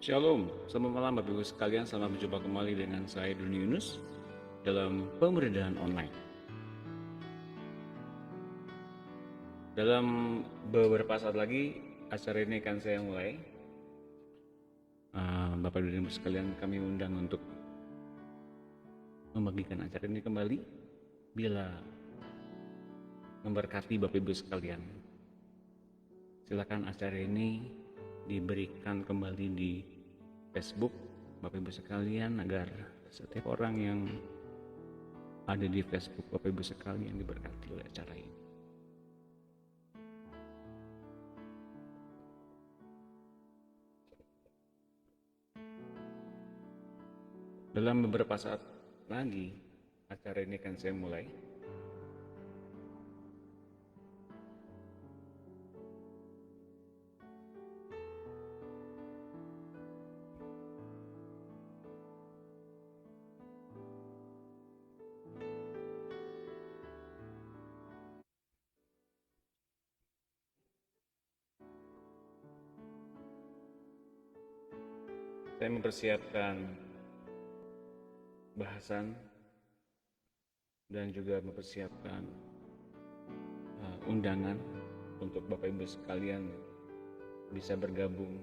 Shalom, selamat malam Bapak Ibu sekalian, selamat berjumpa kembali dengan saya Doni Yunus dalam pemberitaan online. Dalam beberapa saat lagi acara ini akan saya mulai. Bapak Ibu sekalian, kami undang untuk membagikan acara ini kembali bila memberkati Bapak Ibu sekalian. Silakan acara ini diberikan kembali di Facebook Bapak Ibu sekalian agar setiap orang yang ada di Facebook Bapak Ibu sekalian diberkati oleh acara ini. Dalam beberapa saat lagi acara ini akan saya mulai. Saya mempersiapkan bahasan dan juga mempersiapkan undangan untuk Bapak Ibu sekalian bisa bergabung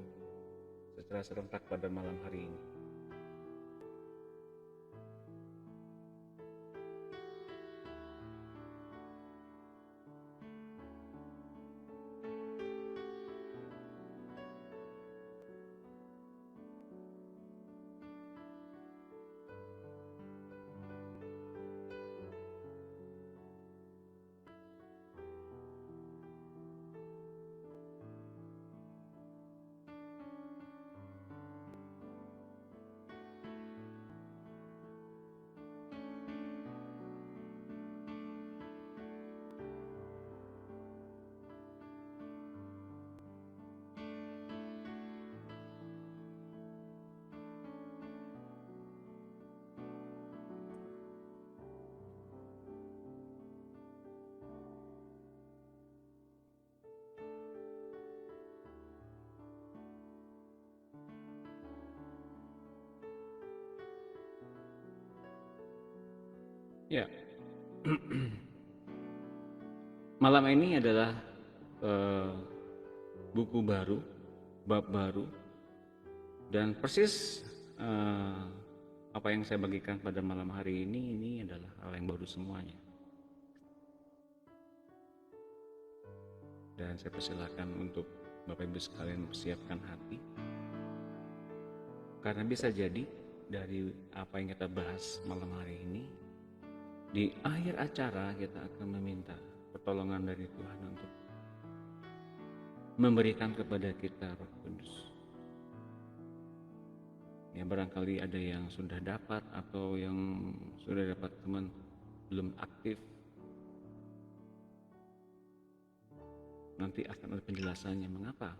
secara serentak pada malam hari ini. Ya, malam ini adalah buku baru, bab baru, dan persis apa yang saya bagikan pada malam hari ini adalah hal yang baru semuanya. Dan saya persilakan untuk Bapak Ibu sekalian mempersiapkan hati, karena bisa jadi dari apa yang kita bahas malam hari ini, di akhir acara kita akan meminta pertolongan dari Tuhan untuk memberikan kepada kita Roh Kudus. Ya, barangkali ada yang sudah dapat atau yang sudah dapat teman belum aktif. Nanti akan ada penjelasannya mengapa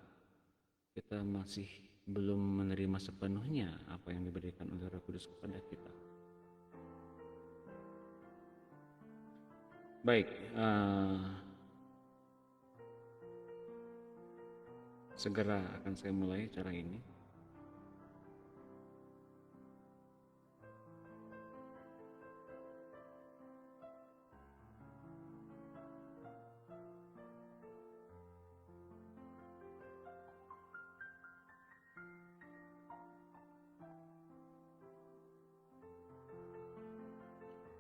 kita masih belum menerima sepenuhnya apa yang diberikan oleh Roh Kudus kepada kita. Baik, segera akan saya mulai acara ini.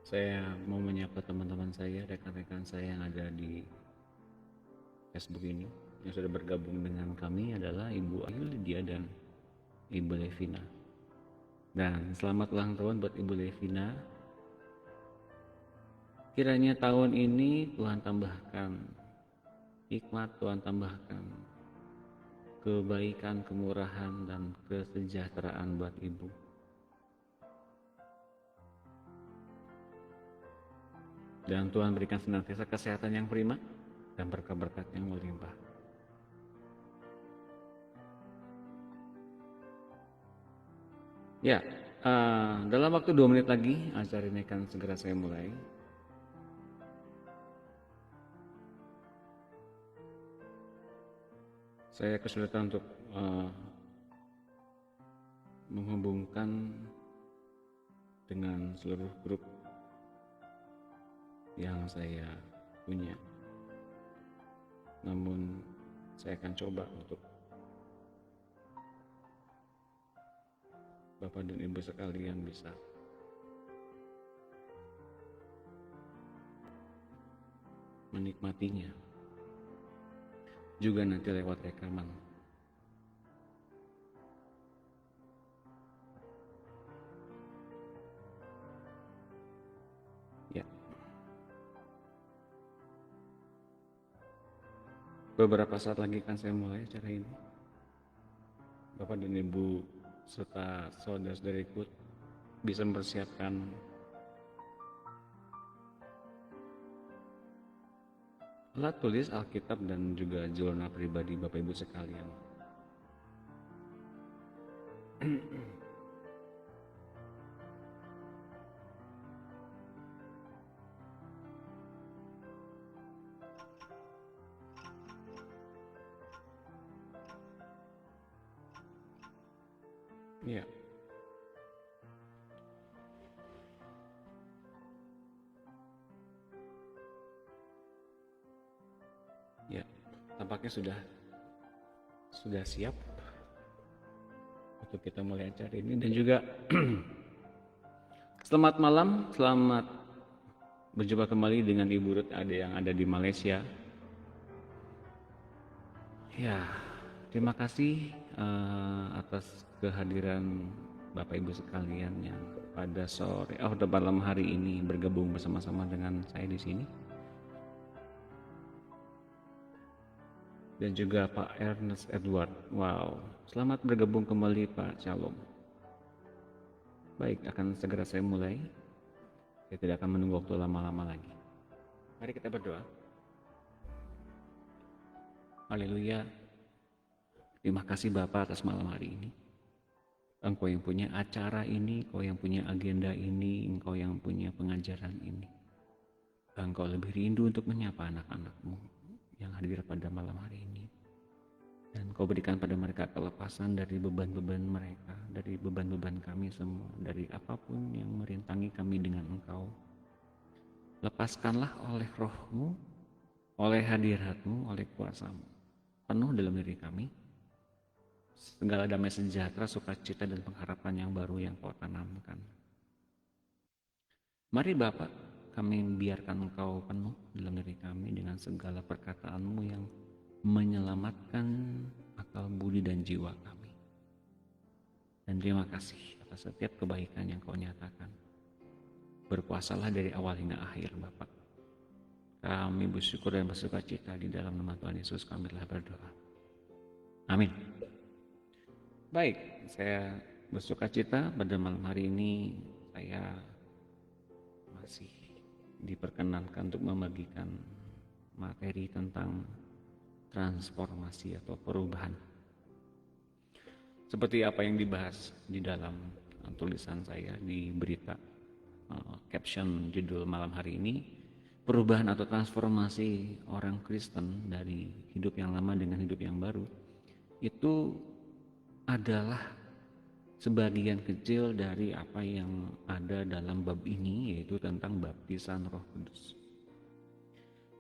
Saya mau menyapa teman-teman saya, rekan-rekan saya yang ada di Facebook ini. Yang sudah bergabung dengan kami adalah Ibu Ayu Lydia dan Ibu Levina. Dan selamat ulang tahun buat Ibu Levina. Kiranya tahun ini Tuhan tambahkan hikmat, Tuhan tambahkan kebaikan, kemurahan, dan kesejahteraan buat Ibu. Dan Tuhan berikan senantiasa kesehatan yang prima dan berkat-berkat yang melimpah. Ya, dalam waktu 2 menit lagi acara ini akan segera saya mulai. Saya kesulitan untuk menghubungkan dengan seluruh grup yang saya punya. Namun saya akan coba untuk Bapak dan Ibu sekalian bisa menikmatinya juga nanti lewat rekaman. Ya, beberapa saat lagi kan saya mulai acara ini. Bapak dan Ibu serta saudara-saudariku bisa mempersiapkan alat tulis, Alkitab, dan juga jurnal pribadi Bapak Ibu sekalian. Ya. Ya, tampaknya sudah siap untuk kita mulai acara ini. Dan juga selamat malam, selamat berjumpa kembali dengan Ibu Ruth yang ada di Malaysia. Ya, terima kasih atas kehadiran Bapak Ibu sekalian yang pada malam hari ini bergabung bersama-sama dengan saya di sini. Dan juga Pak Ernest Edward. Wow, selamat bergabung kembali Pak. Shalom. Baik, akan segera saya mulai. Saya tidak akan menunggu waktu lama-lama lagi. Mari kita berdoa. Haleluya. Terima kasih Bapak atas malam hari ini. Engkau yang punya acara ini, Engkau yang punya agenda ini, Engkau yang punya pengajaran ini. Engkau lebih rindu untuk menyapa anak-anak-Mu yang hadir pada malam hari ini. Dan Kau berikan pada mereka kelepasan dari beban-beban mereka, dari beban-beban kami semua, dari apapun yang merintangi kami dengan Engkau. Lepaskanlah oleh Roh-Mu, oleh hadirat-Mu, oleh kuasa-Mu, penuh dalam diri kami segala damai sejahtera, sukacita, dan pengharapan yang baru yang Kau tanamkan. Mari Bapak, kami biarkan Engkau penuh dalam diri kami dengan segala perkataan-Mu yang menyelamatkan akal, budi, dan jiwa kami. Dan terima kasih atas setiap kebaikan yang Kau nyatakan. Berkuasalah dari awal hingga akhir Bapak. Kami bersyukur dan bersukacita di dalam nama Tuhan Yesus kami telah berdoa. Amin. Baik, saya bersukacita pada malam hari ini saya masih diperkenankan untuk membagikan materi tentang transformasi atau perubahan. Seperti apa yang dibahas di dalam tulisan saya di berita, caption judul malam hari ini, perubahan atau transformasi orang Kristen dari hidup yang lama dengan hidup yang baru, itu adalah sebagian kecil dari apa yang ada dalam bab ini, yaitu tentang baptisan Roh Kudus.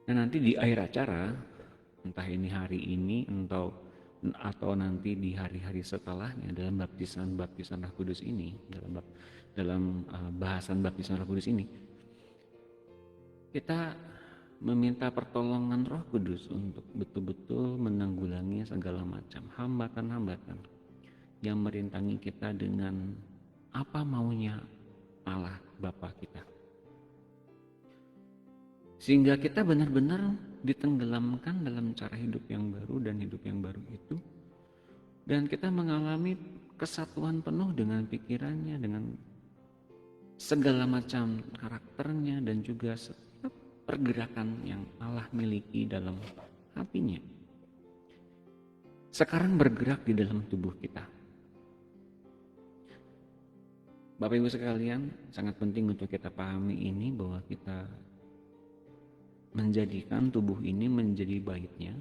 Dan nanti di akhir acara, entah ini hari ini atau nanti di hari-hari setelahnya, dalam baptisan Roh Kudus ini, dalam bahasan baptisan Roh Kudus ini, kita meminta pertolongan Roh Kudus untuk betul-betul menanggulangi segala macam hambatan-hambatan yang merintangi kita dengan apa maunya Allah Bapa kita. Sehingga kita benar-benar ditenggelamkan dalam cara hidup yang baru, dan hidup yang baru itu, dan kita mengalami kesatuan penuh dengan pikirannya, dengan segala macam karakternya, dan juga setiap pergerakan yang Allah miliki dalam hatinya. Sekarang bergerak di dalam tubuh kita. Bapak Ibu sekalian, sangat penting untuk kita pahami ini, bahwa kita menjadikan tubuh ini menjadi baitnya.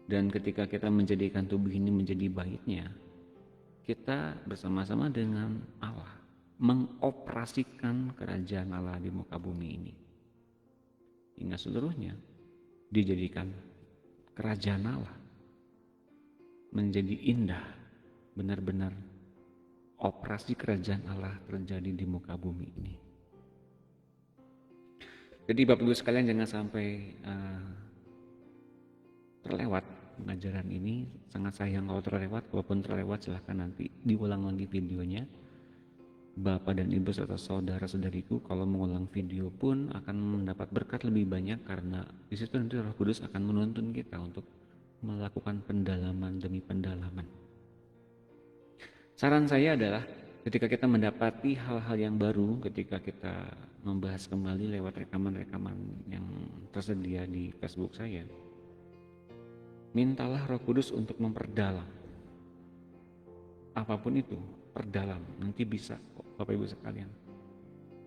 Dan ketika kita menjadikan tubuh ini menjadi baitnya, kita bersama-sama dengan Allah mengoperasikan kerajaan Allah di muka bumi ini, hingga seluruhnya dijadikan kerajaan Allah menjadi indah, benar-benar operasi kerajaan Allah terjadi di muka bumi ini. Jadi Bapak Ibu sekalian, jangan sampai terlewat pengajaran ini. Sangat sayang kalau terlewat. Walaupun terlewat, silahkan nanti diulang lagi videonya. Bapak dan Ibu serta saudara-saudariku, kalau mengulang video pun akan mendapat berkat lebih banyak, karena di situ nanti Roh Kudus akan menuntun kita untuk melakukan pendalaman demi pendalaman. Saran saya adalah ketika kita mendapati hal-hal yang baru, ketika kita membahas kembali lewat rekaman-rekaman yang tersedia di Facebook saya, mintalah Roh Kudus untuk memperdalam. Apapun itu, perdalam. Nanti bisa kok Bapak Ibu sekalian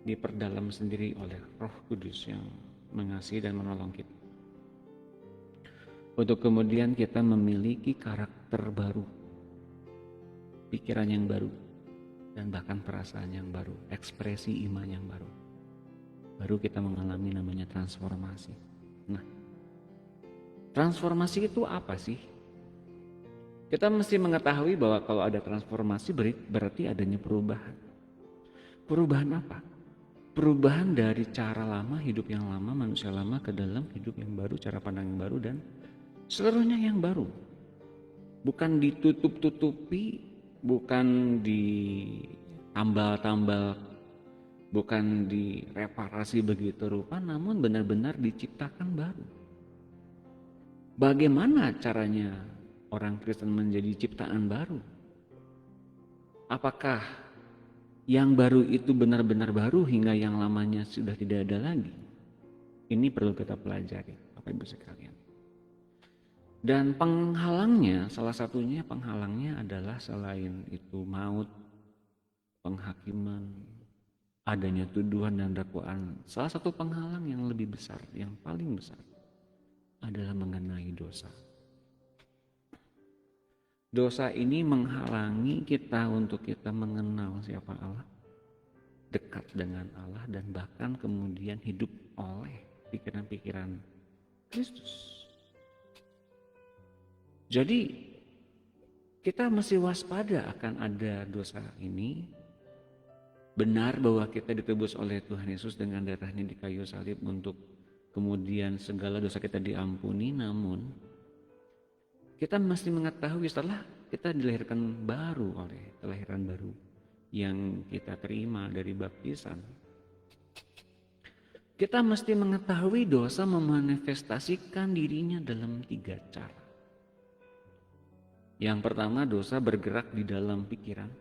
diperdalam sendiri oleh Roh Kudus yang mengasihi dan menolong kita, untuk kemudian kita memiliki karakter baru, pikiran yang baru, dan bahkan perasaan yang baru, ekspresi iman yang baru. Baru kita mengalami namanya transformasi. Nah, transformasi itu apa sih? Kita mesti mengetahui bahwa kalau ada transformasi berarti adanya perubahan. Perubahan apa? Perubahan dari cara lama, hidup yang lama, manusia lama ke dalam hidup yang baru, cara pandang yang baru, dan seluruhnya yang baru. Bukan ditutup-tutupi, bukan ditambal-tambal, bukan direparasi begitu rupa, namun benar-benar diciptakan baru. Bagaimana caranya orang Kristen menjadi ciptaan baru? Apakah yang baru itu benar-benar baru hingga yang lamanya sudah tidak ada lagi? Ini perlu kita pelajari, Bapak Ibu sekalian. Dan penghalangnya, salah satunya penghalangnya adalah selain itu maut, penghakiman, adanya tuduhan dan dakwaan. Salah satu penghalang yang lebih besar, yang paling besar, adalah mengenai dosa. Dosa ini menghalangi kita untuk kita mengenal siapa Allah, dekat dengan Allah, dan bahkan kemudian hidup oleh pikiran-pikiran Kristus. Jadi kita mesti waspada akan ada dosa ini. Benar bahwa kita ditebus oleh Tuhan Yesus dengan darahnya di kayu salib untuk kemudian segala dosa kita diampuni, namun kita mesti mengetahui setelah kita dilahirkan baru oleh kelahiran baru yang kita terima dari baptisan, kita mesti mengetahui dosa memanifestasikan dirinya dalam 3 cara. Yang pertama, dosa bergerak di dalam pikiran.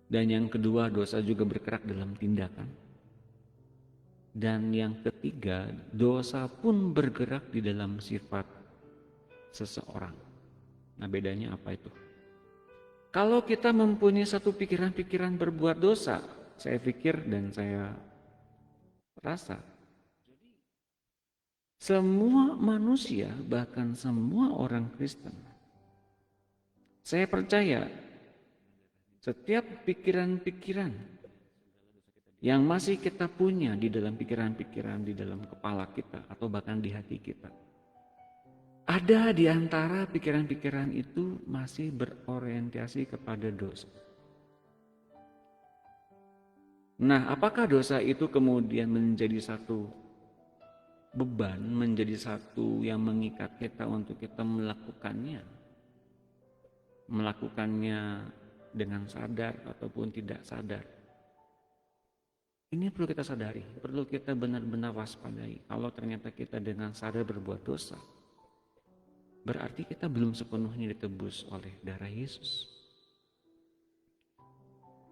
Dan yang kedua, dosa juga bergerak dalam tindakan. Dan yang ketiga, dosa pun bergerak di dalam sifat seseorang. Nah, bedanya apa itu? Kalau kita mempunyai satu pikiran-pikiran berbuat dosa, saya pikir dan saya rasa semua manusia, bahkan semua orang Kristen, saya percaya setiap pikiran-pikiran yang masih kita punya di dalam pikiran-pikiran di dalam kepala kita atau bahkan di hati kita, ada di antara pikiran-pikiran itu masih berorientasi kepada dosa. Nah, apakah dosa itu kemudian menjadi satu beban, menjadi satu yang mengikat kita untuk kita melakukannya dengan sadar ataupun tidak sadar? Ini perlu kita sadari, perlu kita benar-benar waspadai. Kalau ternyata kita dengan sadar berbuat dosa, berarti kita belum sepenuhnya ditebus oleh darah Yesus.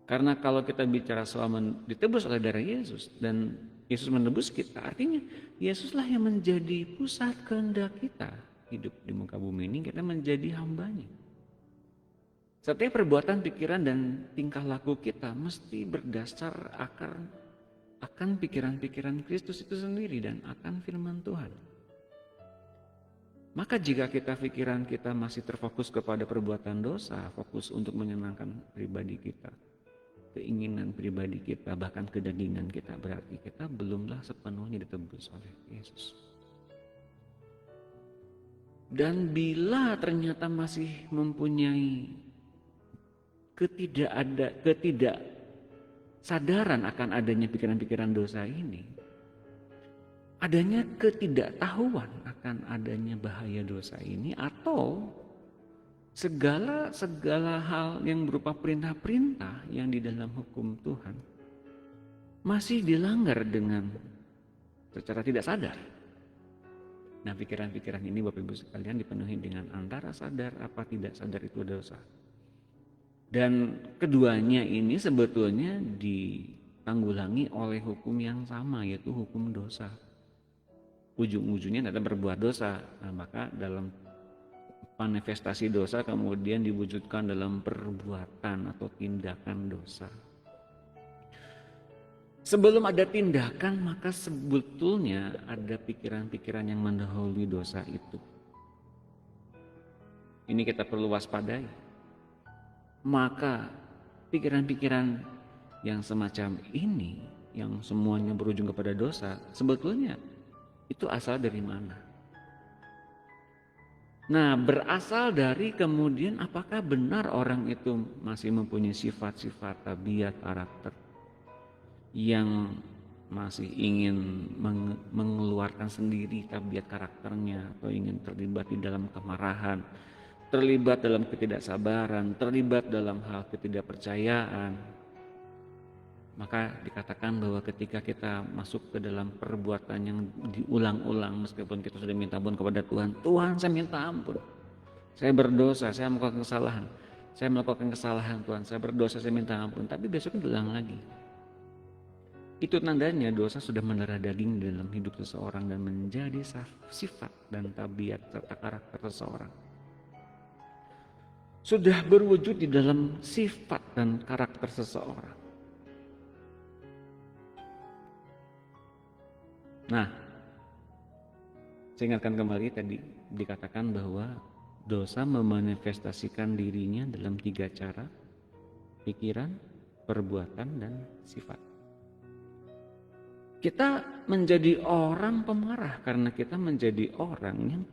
Karena kalau kita bicara soal ditebus oleh darah Yesus dan Yesus menebus kita, artinya Yesuslah yang menjadi pusat kehendak kita hidup di muka bumi ini, kita menjadi hambanya. Setiap perbuatan, pikiran, dan tingkah laku kita mesti berdasar akan pikiran-pikiran Kristus itu sendiri dan akan firman Tuhan. Maka jika pikiran kita masih terfokus kepada perbuatan dosa, fokus untuk menyenangkan pribadi kita, keinginan pribadi kita, bahkan kedagingan kita, berarti kita belumlah sepenuhnya ditebus oleh Yesus. Dan bila ternyata masih mempunyai ketidaksadaran akan adanya pikiran-pikiran dosa ini, adanya ketidaktahuan akan adanya bahaya dosa ini, atau segala hal yang berupa perintah-perintah yang di dalam hukum Tuhan masih dilanggar dengan secara tidak sadar. Nah, pikiran-pikiran ini Bapak Ibu sekalian dipenuhi dengan antara sadar apa tidak sadar itu dosa. Dan keduanya ini sebetulnya ditanggulangi oleh hukum yang sama, yaitu hukum dosa. Ujung-ujungnya adalah berbuat dosa. Nah, maka dalam manifestasi dosa kemudian diwujudkan dalam perbuatan atau tindakan dosa. Sebelum ada tindakan, maka sebetulnya ada pikiran-pikiran yang mendahului dosa itu. Ini kita perlu waspadai. Maka pikiran-pikiran yang semacam ini, yang semuanya berujung kepada dosa, sebetulnya itu asal dari mana? Nah, berasal dari kemudian apakah benar orang itu masih mempunyai sifat-sifat, tabiat, karakter yang masih ingin mengeluarkan sendiri tabiat karakternya, atau ingin terlibat di dalam kemarahan, terlibat dalam ketidaksabaran, terlibat dalam hal ketidakpercayaan. Maka dikatakan bahwa ketika kita masuk ke dalam perbuatan yang diulang-ulang, meskipun kita sudah minta ampun kepada Tuhan, Tuhan saya minta ampun, saya berdosa, saya melakukan kesalahan Tuhan, saya berdosa, saya minta ampun, tapi besoknya diulang lagi. Itu tandanya dosa sudah mendarah daging dalam hidup seseorang dan menjadi sifat dan tabiat serta karakter seseorang. Sudah berwujud di dalam sifat dan karakter seseorang. Nah, saya ingatkan kembali tadi dikatakan bahwa dosa memanifestasikan dirinya dalam 3 cara: pikiran, perbuatan, dan sifat. Kita menjadi orang pemarah karena kita menjadi orang yang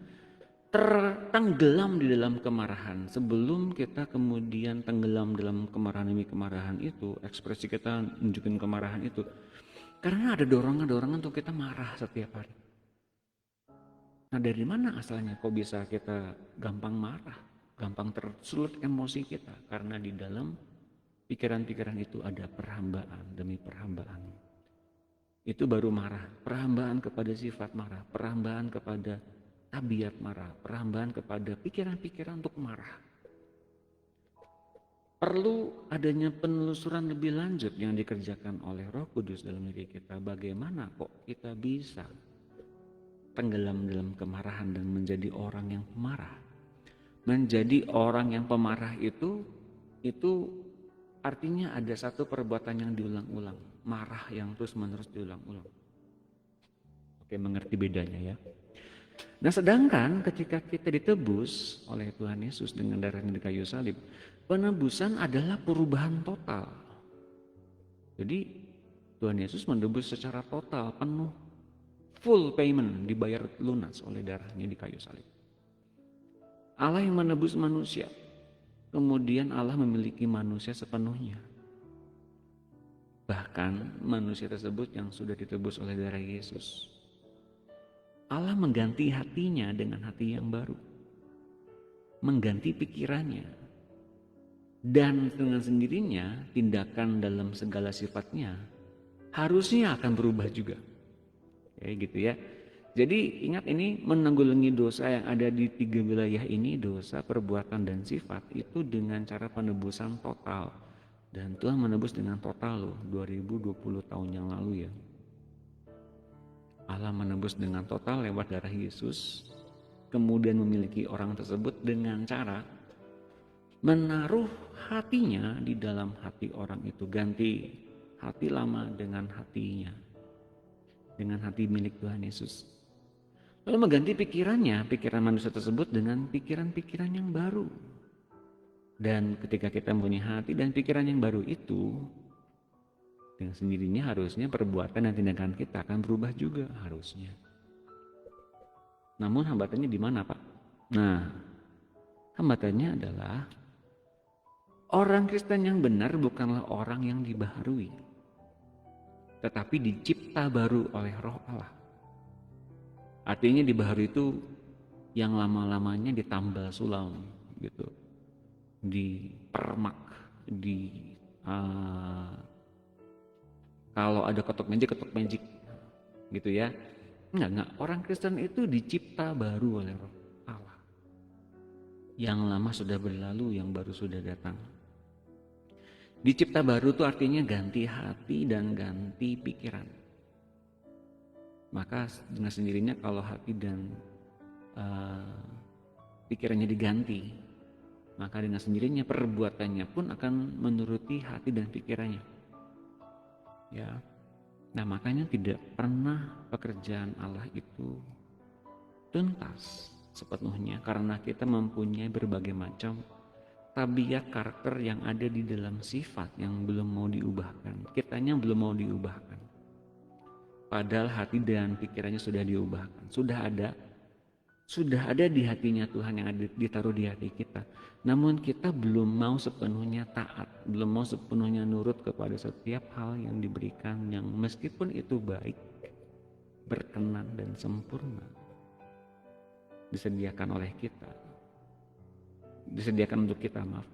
tertenggelam di dalam kemarahan. Sebelum kita kemudian tenggelam dalam kemarahan demi kemarahan itu, ekspresi kita nunjukin kemarahan itu karena ada dorongan-dorongan untuk kita marah setiap hari. Nah, dari mana asalnya kok bisa kita gampang marah, gampang tersulut emosi kita? Karena di dalam pikiran-pikiran itu ada perhambaan demi perhambaan. Itu baru marah, perhambaan kepada sifat marah, perhambaan kepada tabiat marah, perhambaan kepada pikiran-pikiran untuk marah. Perlu adanya penelusuran lebih lanjut yang dikerjakan oleh Roh Kudus dalam diri kita. Bagaimana kok kita bisa tenggelam dalam kemarahan dan menjadi orang yang pemarah? Menjadi orang yang pemarah itu artinya ada satu perbuatan yang diulang-ulang, marah yang terus-menerus diulang-ulang. Oke, mengerti bedanya ya. Nah, sedangkan ketika kita ditebus oleh Tuhan Yesus dengan darahnya di kayu salib, penebusan adalah perubahan total. Jadi Tuhan Yesus menebus secara total, penuh, full payment, dibayar lunas oleh darahnya di kayu salib. Allah yang menebus manusia, kemudian Allah memiliki manusia sepenuhnya. Bahkan manusia tersebut yang sudah ditebus oleh darah Yesus, Allah mengganti hatinya dengan hati yang baru, mengganti pikirannya, dan dengan sendirinya tindakan dalam segala sifatnya harusnya akan berubah juga. Kayak gitu ya. Jadi ingat, ini menanggulangi dosa yang ada di 3 wilayah ini, dosa, perbuatan, dan sifat, itu dengan cara penebusan total. Dan Tuhan menebus dengan total loh, 2020 tahun yang lalu ya. Allah menebus dengan total lewat darah Yesus, kemudian memiliki orang tersebut dengan cara menaruh hatinya di dalam hati orang itu, ganti hati lama dengan hatinya, dengan hati milik Tuhan Yesus. Lalu mengganti pikirannya, pikiran manusia tersebut dengan pikiran-pikiran yang baru. Dan ketika kita mempunyai hati dan pikiran yang baru itu, dengan sendirinya harusnya perbuatan dan tindakan kita akan berubah juga harusnya. Namun hambatannya di mana, Pak? Nah, hambatannya adalah orang Kristen yang benar bukanlah orang yang dibaharui, tetapi dicipta baru oleh Roh Allah. Artinya dibaharui itu yang lama-lamanya ditambal sulam gitu, dipermak, kalau ada ketok magic gitu ya. Enggak, orang Kristen itu dicipta baru oleh Roh Allah. Yang lama sudah berlalu, yang baru sudah datang. Dicipta baru itu artinya ganti hati dan ganti pikiran. Maka dengan sendirinya kalau hati dan pikirannya diganti, maka dengan sendirinya perbuatannya pun akan menuruti hati dan pikirannya. Ya. Nah, makanya tidak pernah pekerjaan Allah itu tuntas sepenuhnya karena kita mempunyai berbagai macam tabiat karakter yang ada di dalam sifat yang belum mau diubahkan. Kitanya belum mau diubahkan. Padahal hati dan pikirannya sudah diubahkan. Sudah ada di hatinya Tuhan yang ada ditaruh di hati kita. Namun kita belum mau sepenuhnya taat, belum mau sepenuhnya nurut kepada setiap hal yang diberikan, yang meskipun itu baik, berkenan dan sempurna, disediakan oleh kita, disediakan untuk kita, maaf.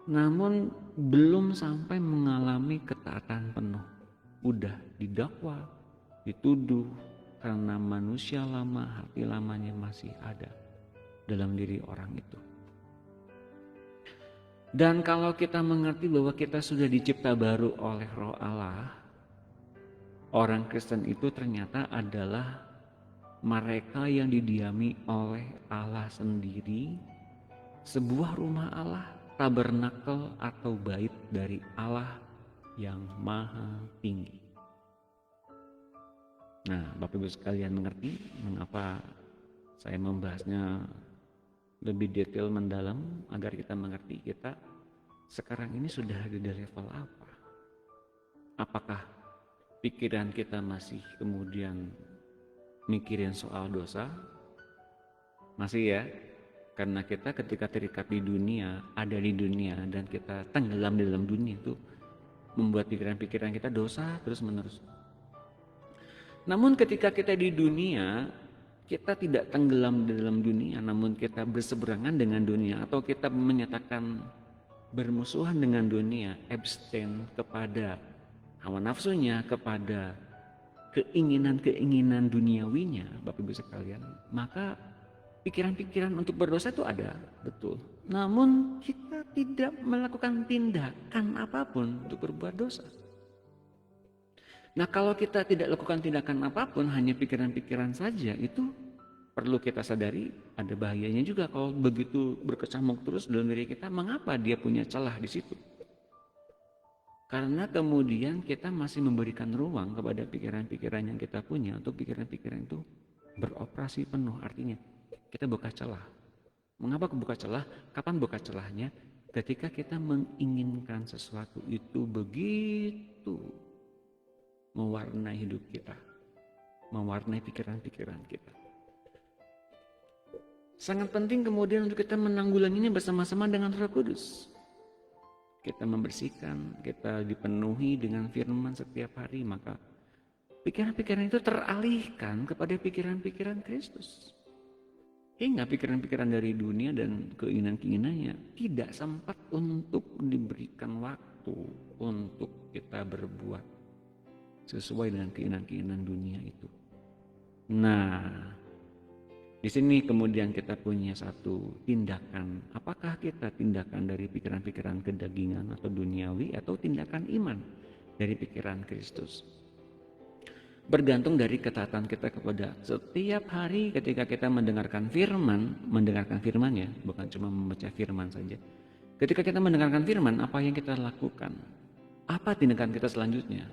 Namun belum sampai mengalami ketaatan penuh. Udah didakwa, dituduh, karena manusia lama, hati lamanya masih ada dalam diri orang itu. Dan kalau kita mengerti bahwa kita sudah dicipta baru oleh Roh Allah, orang Kristen itu ternyata adalah mereka yang didiami oleh Allah sendiri, sebuah rumah Allah, tabernakel atau bait dari Allah yang maha tinggi. Nah, Bapak Ibu sekalian mengerti mengapa saya membahasnya lebih detail mendalam agar kita mengerti kita sekarang ini sudah ada di level apa? Apakah pikiran kita masih kemudian mikirin soal dosa? Masih ya? Karena kita ketika terikat di dunia, ada di dunia dan kita tenggelam di dalam dunia itu membuat pikiran-pikiran kita dosa terus menerus. Namun ketika kita di dunia, kita tidak tenggelam di dalam dunia, namun kita berseberangan dengan dunia, atau kita menyatakan bermusuhan dengan dunia, abstain kepada hawa nafsunya, kepada keinginan-keinginan duniawinya, Bapak Ibu sekalian, maka pikiran-pikiran untuk berdosa itu ada, betul. Namun kita tidak melakukan tindakan apapun untuk berbuat dosa. Nah, kalau kita tidak lakukan tindakan apapun, hanya pikiran-pikiran saja, itu perlu kita sadari ada bahayanya juga kalau begitu berkecamuk terus dalam diri kita. Mengapa dia punya celah di situ? Karena kemudian kita masih memberikan ruang kepada pikiran-pikiran yang kita punya untuk pikiran-pikiran itu beroperasi penuh. Artinya kita buka celah. Mengapa buka celah? Kapan buka celahnya? Ketika kita menginginkan sesuatu itu begitu mewarnai hidup kita, mewarnai pikiran-pikiran kita. Sangat penting kemudian untuk kita menanggulanginya bersama-sama dengan Roh Kudus. Kita membersihkan, kita dipenuhi dengan firman setiap hari, maka pikiran-pikiran itu teralihkan kepada pikiran-pikiran Kristus. Hingga pikiran-pikiran dari dunia dan keinginan-keinginannya tidak sempat untuk diberikan waktu untuk kita berbuat sesuai dengan keinginan-keinginan dunia itu. Nah, di sini kemudian kita punya satu tindakan. Apakah kita tindakan dari pikiran-pikiran kedagingan atau duniawi, atau tindakan iman dari pikiran Kristus? Bergantung dari ketaatan kita kepada setiap hari ketika kita mendengarkan firman ya, bukan cuma membaca firman saja. Ketika kita mendengarkan firman, apa yang kita lakukan? Apa tindakan kita selanjutnya?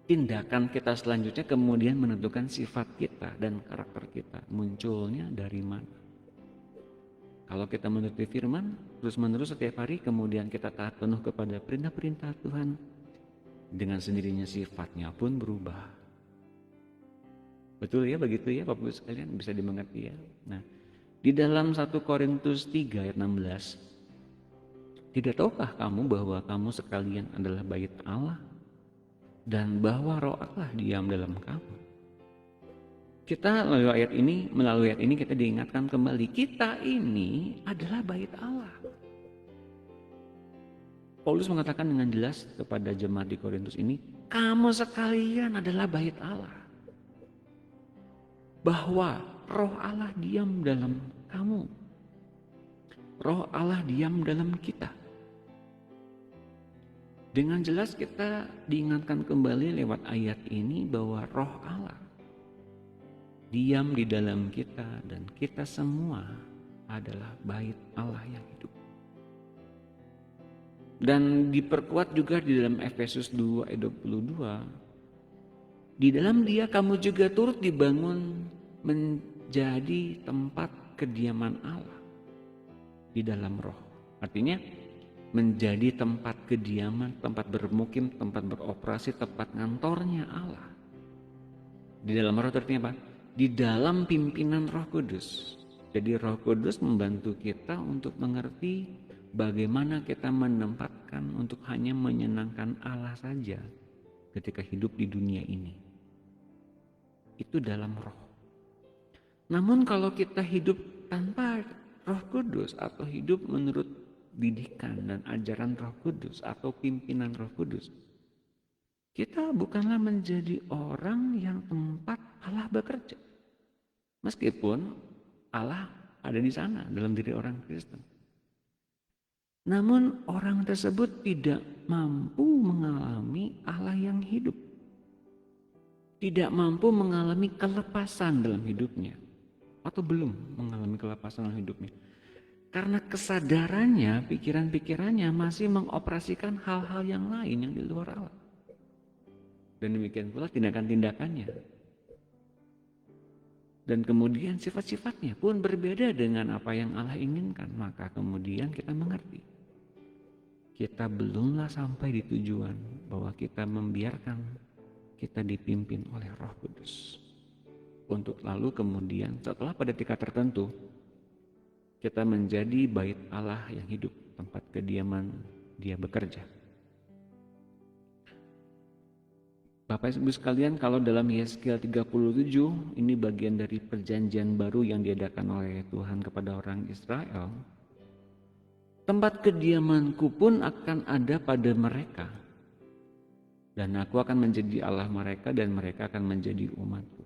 tindakan kita selanjutnya kemudian menentukan sifat kita dan karakter kita munculnya dari mana. Kalau kita menuruti firman terus-menerus setiap hari, kemudian kita taat penuh kepada perintah-perintah Tuhan, dengan sendirinya sifatnya pun berubah. Betul ya, begitu ya Bapak Ibu sekalian, bisa dimengerti ya. Nah, di dalam 1 Korintus 3 ayat 16, tidak tahukah kamu bahwa kamu sekalian adalah bait Allah dan bahwa Roh Allah diam dalam kamu? Kita melalui ayat ini kita diingatkan kembali, kita ini adalah bait Allah. Paulus mengatakan dengan jelas kepada jemaat di Korintus ini, kamu sekalian adalah bait Allah. Bahwa Roh Allah diam dalam kamu. Roh Allah diam dalam kita. Dengan jelas kita diingatkan kembali lewat ayat ini bahwa Roh Allah diam di dalam kita dan kita semua adalah bait Allah yang hidup. Dan diperkuat juga di dalam Efesus 2 ayat 22, di dalam Dia kamu juga turut dibangun menjadi tempat kediaman Allah di dalam Roh. Artinya menjadi tempat kediaman, tempat bermukim, tempat beroperasi, tempat ngantornya Allah. Di dalam Roh artinya apa? Di dalam pimpinan Roh Kudus. Jadi Roh Kudus membantu kita untuk mengerti bagaimana kita menempatkan untuk hanya menyenangkan Allah saja ketika hidup di dunia ini. Itu dalam Roh. Namun kalau kita hidup tanpa Roh Kudus atau hidup menurut didikan dan ajaran Roh Kudus atau pimpinan Roh Kudus, kita bukanlah menjadi orang yang tempat Allah bekerja. Meskipun Allah ada di sana dalam diri orang Kristen. Namun orang tersebut tidak mampu mengalami Allah yang hidup. Tidak mampu mengalami kelepasan dalam hidupnya. Atau belum mengalami kelepasan dalam hidupnya. Karena kesadarannya, pikiran-pikirannya masih mengoperasikan hal-hal yang lain yang di luar Allah. Dan demikian pula tindakan-tindakannya. Dan kemudian sifat-sifatnya pun berbeda dengan apa yang Allah inginkan. Maka kemudian kita mengerti. Kita belumlah sampai di tujuan bahwa kita membiarkan kita dipimpin oleh Roh Kudus. Untuk lalu kemudian setelah pada tingkat tertentu, kita menjadi bait Allah yang hidup, tempat kediaman Dia bekerja. Bapak Ibu sekalian, kalau dalam Yesaya 37, ini bagian dari perjanjian baru yang diadakan oleh Tuhan kepada orang Israel. Tempat kediamanku pun akan ada pada mereka. Dan aku akan menjadi Allah mereka dan mereka akan menjadi umatku.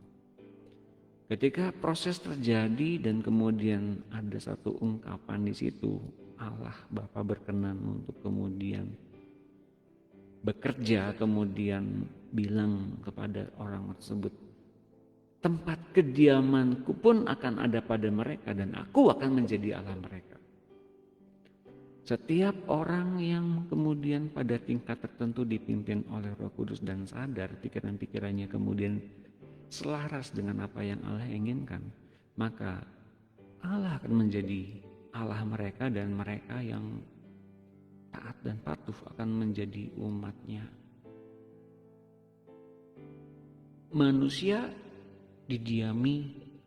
Ketika proses terjadi dan kemudian ada satu ungkapan di situ, Allah Bapa berkenan untuk kemudian bekerja, kemudian bilang kepada orang tersebut, tempat kediamanku pun akan ada pada mereka dan aku akan menjadi Allah mereka. Setiap orang yang kemudian pada tingkat tertentu dipimpin oleh Roh Kudus dan sadar pikiran-pikirannya kemudian selaras dengan apa yang Allah inginkan, maka Allah akan menjadi Allah mereka dan mereka yang taat dan patuh akan menjadi umatnya. Manusia didiami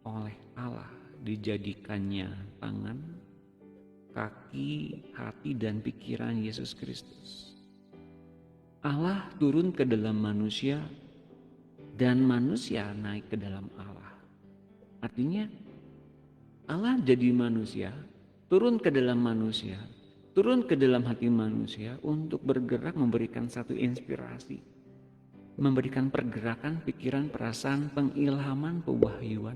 oleh Allah, dijadikannya tangan, kaki, hati dan pikiran Yesus Kristus. Allah turun ke dalam manusia dan manusia naik ke dalam Allah. Artinya Allah jadi manusia, turun ke dalam manusia, turun ke dalam hati manusia untuk bergerak memberikan satu inspirasi, memberikan pergerakan, pikiran, perasaan, pengilhaman, pewahyuan,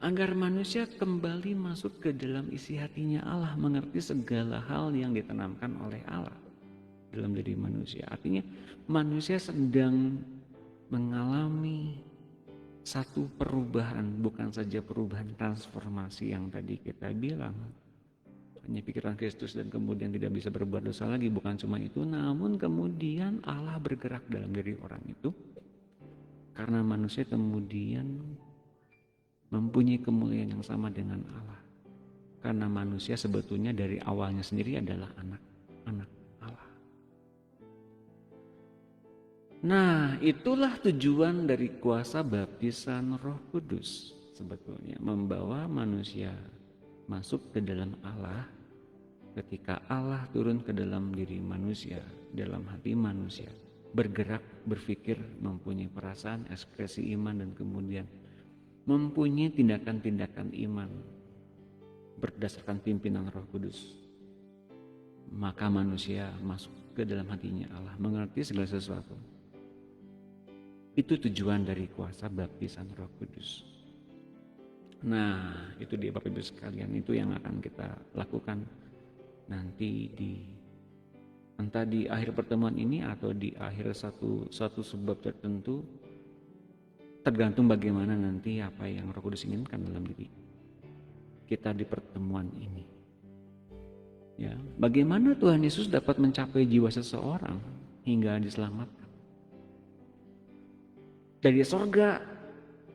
agar manusia kembali masuk ke dalam isi hatinya Allah, mengerti segala hal yang ditanamkan oleh Allah dalam diri manusia. Artinya manusia sedang mengalami satu perubahan, bukan saja perubahan transformasi yang tadi kita bilang, hanya pikiran Kristus dan kemudian tidak bisa berbuat dosa lagi, bukan cuma itu, namun kemudian Allah bergerak dalam diri orang itu Karena manusia kemudian mempunyai kemuliaan yang sama dengan Allah. Karena manusia sebetulnya dari awalnya sendiri adalah anak Allah. Nah, itulah tujuan dari kuasa baptisan Roh Kudus sebetulnya, membawa manusia masuk ke dalam Allah. Ketika Allah turun ke dalam diri manusia, dalam hati manusia, bergerak, berpikir, mempunyai perasaan, ekspresi iman, dan kemudian mempunyai tindakan-tindakan iman berdasarkan pimpinan Roh Kudus, maka manusia masuk ke dalam hatinya Allah, mengerti segala sesuatu. Itu tujuan dari kuasa baptisan Roh Kudus. Nah, itu dia Bapak Ibu sekalian, itu yang akan kita lakukan nanti entah di akhir pertemuan ini atau di akhir satu sebab tertentu, tergantung bagaimana nanti apa yang Roh Kudus inginkan dalam diri kita di pertemuan ini. Ya, bagaimana Tuhan Yesus dapat mencapai jiwa seseorang hingga diselamatkan? Dari sorga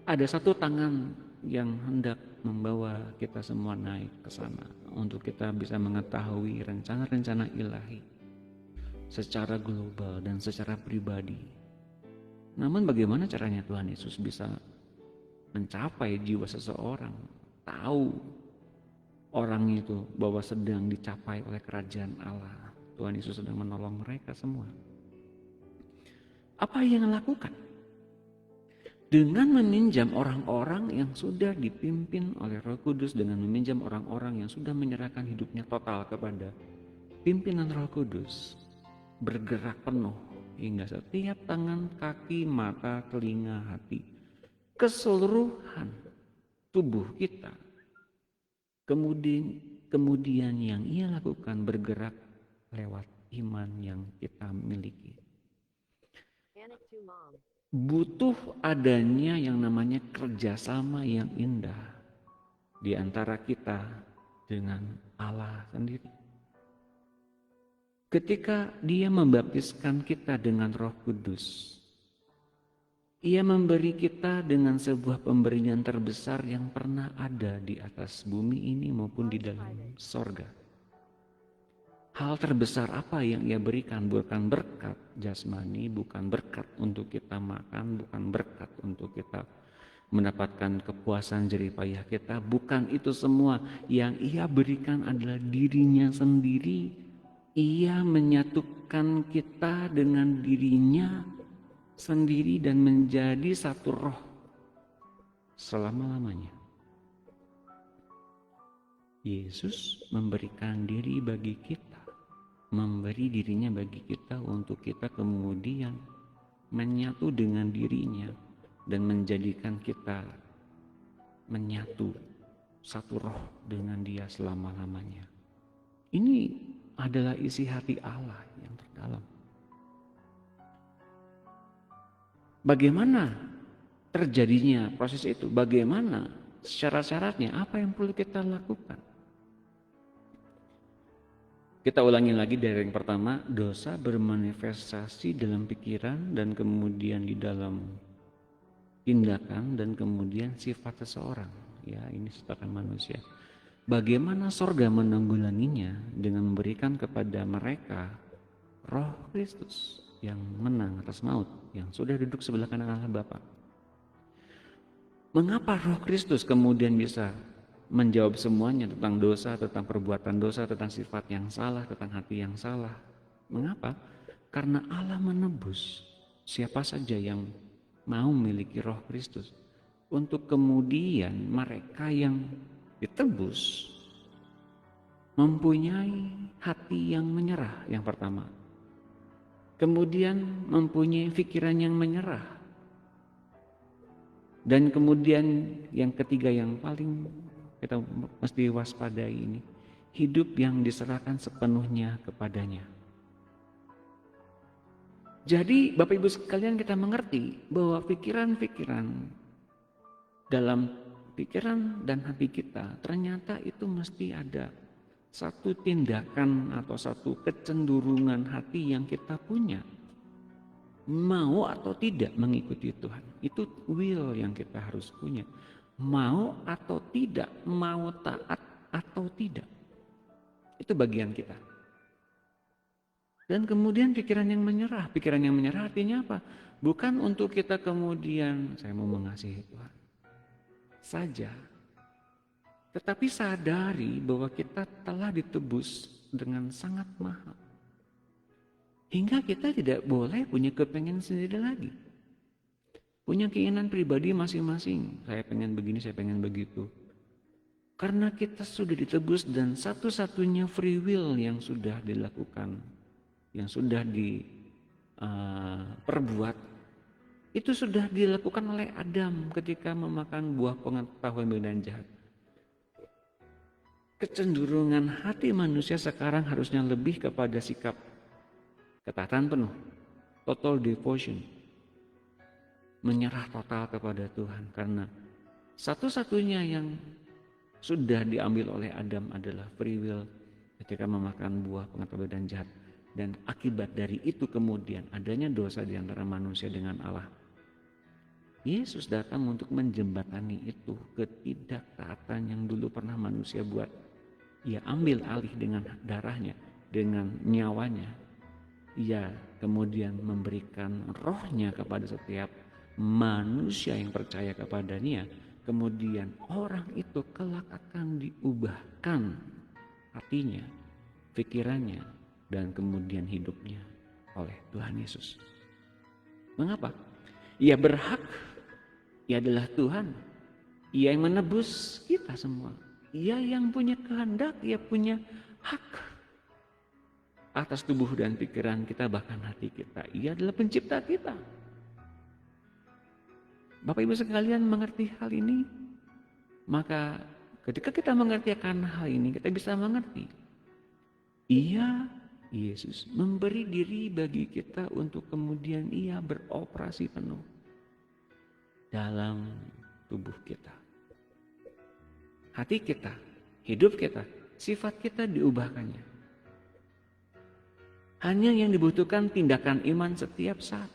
ada satu tangan yang hendak membawa kita semua naik ke sana untuk kita bisa mengetahui rencana-rencana ilahi secara global dan secara pribadi. Namun bagaimana caranya Tuhan Yesus bisa mencapai jiwa seseorang, tahu orang itu bahwa sedang dicapai oleh kerajaan Allah. Tuhan Yesus sedang menolong mereka semua. Apa yang lakukan? Dengan meminjam orang-orang yang sudah dipimpin oleh Roh Kudus, dengan meminjam orang-orang yang sudah menyerahkan hidupnya total kepada pimpinan Roh Kudus, bergerak penuh hingga setiap tangan, kaki, mata, telinga, hati, keseluruhan tubuh kita. Kemudian yang ia lakukan bergerak lewat iman yang kita miliki. Butuh adanya yang namanya kerjasama yang indah di antara kita dengan Allah sendiri. Ketika Dia membaptiskan kita dengan Roh Kudus, Ia memberi kita dengan sebuah pemberian terbesar yang pernah ada di atas bumi ini maupun di dalam sorga. Hal terbesar apa yang Ia berikan? Bukan berkat jasmani, bukan berkat untuk kita makan, bukan berkat untuk kita mendapatkan kepuasan jerih payah kita. Bukan itu semua. Yang Ia berikan adalah dirinya sendiri. Ia menyatukan kita dengan dirinya sendiri dan menjadi satu roh selama-lamanya. Yesus memberikan diri bagi kita, memberi dirinya bagi kita untuk kita kemudian menyatu dengan dirinya dan menjadikan kita menyatu satu roh dengan Dia selama-lamanya. Ini adalah isi hati Allah yang terdalam. Bagaimana terjadinya proses itu? Bagaimana syarat-syaratnya? Apa yang perlu kita lakukan? Kita ulangi lagi dari yang pertama, dosa bermanifestasi dalam pikiran dan kemudian di dalam tindakan dan kemudian sifat seseorang. Ya, ini ciptakan manusia. Bagaimana sorga menanggulanginya dengan memberikan kepada mereka Roh Kristus yang menang atas maut, yang sudah duduk sebelah kanan Allah Bapa. Mengapa Roh Kristus kemudian bisa menjawab semuanya tentang dosa, tentang perbuatan dosa, tentang sifat yang salah, tentang hati yang salah? Mengapa? Karena Allah menebus siapa saja yang mau memiliki Roh Kristus. Untuk kemudian mereka yang ditebus mempunyai hati yang menyerah, yang pertama. Kemudian mempunyai pikiran yang menyerah. Dan kemudian yang ketiga yang paling kita mesti waspadai ini, hidup yang diserahkan sepenuhnya kepadanya. Jadi Bapak Ibu sekalian, kita mengerti bahwa pikiran-pikiran dalam pikiran dan hati kita ternyata itu mesti ada satu tindakan atau satu kecenderungan hati yang kita punya. mau atau tidak mengikuti Tuhan. Itu will yang kita harus punya. Mau atau tidak, mau taat atau tidak. Itu bagian kita. Dan kemudian pikiran yang menyerah. Pikiran yang menyerah artinya apa? Bukan untuk kita kemudian, saya mau mengasihi Tuhan saja. Tetapi sadari bahwa kita telah ditebus dengan sangat mahal. Hingga kita tidak boleh punya kepengen sendiri lagi. Punya keinginan pribadi masing-masing. Saya pengen begini, saya pengen begitu. Karena kita sudah ditebus dan satu-satunya free will yang sudah dilakukan, yang sudah diperbuat, itu sudah dilakukan oleh Adam ketika memakan buah pengetahuan baik dan jahat. Kecenderungan hati manusia sekarang harusnya lebih kepada sikap ketaatan penuh, total devotion, menyerah total kepada Tuhan. Karena satu-satunya yang sudah diambil oleh Adam adalah free will ketika memakan buah pengetahuan baik dan jahat. Dan akibat dari itu kemudian adanya dosa di antara manusia dengan Allah. Yesus datang untuk menjembatani itu ketidaktaatan yang dulu pernah manusia buat. Ia ambil alih dengan darahnya, dengan nyawanya. Ia kemudian memberikan rohnya kepada setiap manusia yang percaya kepadanya. Kemudian orang itu kelak akan diubahkan hatinya, pikirannya, dan kemudian hidupnya oleh Tuhan Yesus. Mengapa? Ia berhak, ia adalah Tuhan, ia yang menebus kita semua. Ia yang punya kehendak, ia punya hak atas tubuh dan pikiran kita, bahkan hati kita. Ia adalah pencipta kita. Bapak Ibu sekalian mengerti hal ini, maka ketika kita mengerti akan hal ini, kita bisa mengerti. Ia, Yesus, memberi diri bagi kita untuk kemudian ia beroperasi penuh dalam tubuh kita. Hati kita, hidup kita, sifat kita diubahkannya. Hanya yang dibutuhkan tindakan iman setiap saat.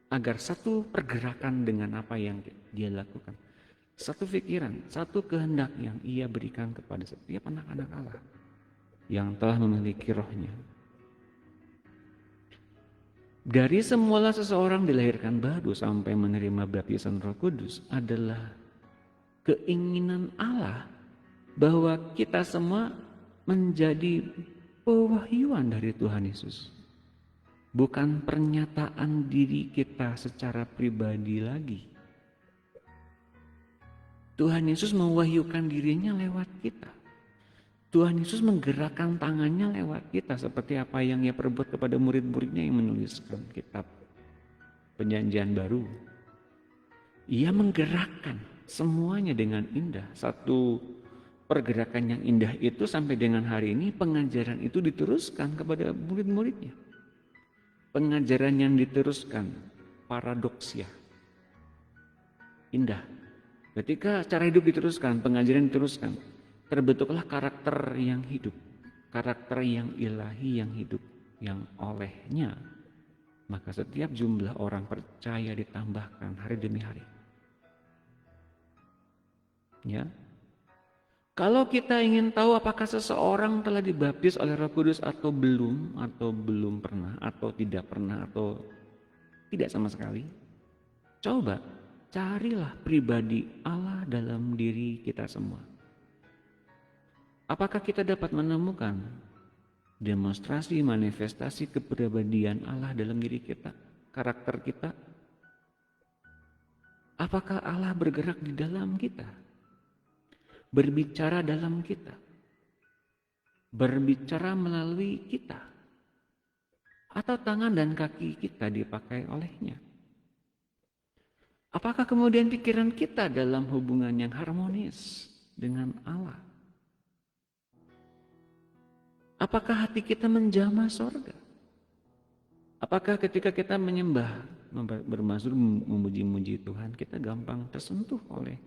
Agar satu pergerakan dengan apa yang dia lakukan. Satu pikiran, satu kehendak yang ia berikan kepada setiap anak-anak Allah. Yang telah memiliki rohnya. Dari semula seseorang dilahirkan baru sampai menerima baptisan Roh Kudus adalah keinginan Allah bahwa kita semua menjadi pewahyuan dari Tuhan Yesus. Bukan pernyataan diri kita secara pribadi lagi. Tuhan Yesus mewahyukan dirinya lewat kita. Tuhan Yesus menggerakkan tangannya lewat kita seperti apa yang ia perbuat kepada murid-muridnya yang menuliskan kitab Perjanjian Baru. Ia menggerakkan semuanya dengan indah. Satu pergerakan yang indah itu sampai dengan hari ini pengajaran itu diteruskan kepada murid-muridnya. Pengajaran yang diteruskan paradoksia. Indah. Ketika cara hidup diteruskan, pengajaran diteruskan, terbentuklah karakter yang hidup, karakter yang ilahi yang hidup, yang olehnya maka setiap jumlah orang percaya ditambahkan hari demi hari. Ya. Kalau kita ingin tahu apakah seseorang telah dibaptis oleh Roh Kudus atau belum pernah, atau tidak pernah, atau tidak sama sekali, coba carilah pribadi Allah dalam diri kita semua. Apakah kita dapat menemukan demonstrasi manifestasi kepribadian Allah dalam diri kita, karakter kita? Apakah Allah bergerak di dalam kita? Berbicara dalam kita, berbicara melalui kita, atau tangan dan kaki kita dipakai olehnya? Apakah kemudian pikiran kita dalam hubungan yang harmonis dengan Allah? Apakah hati kita menjamah sorga? Apakah ketika kita menyembah, bermazmur, memuji-muji Tuhan, kita gampang tersentuh oleh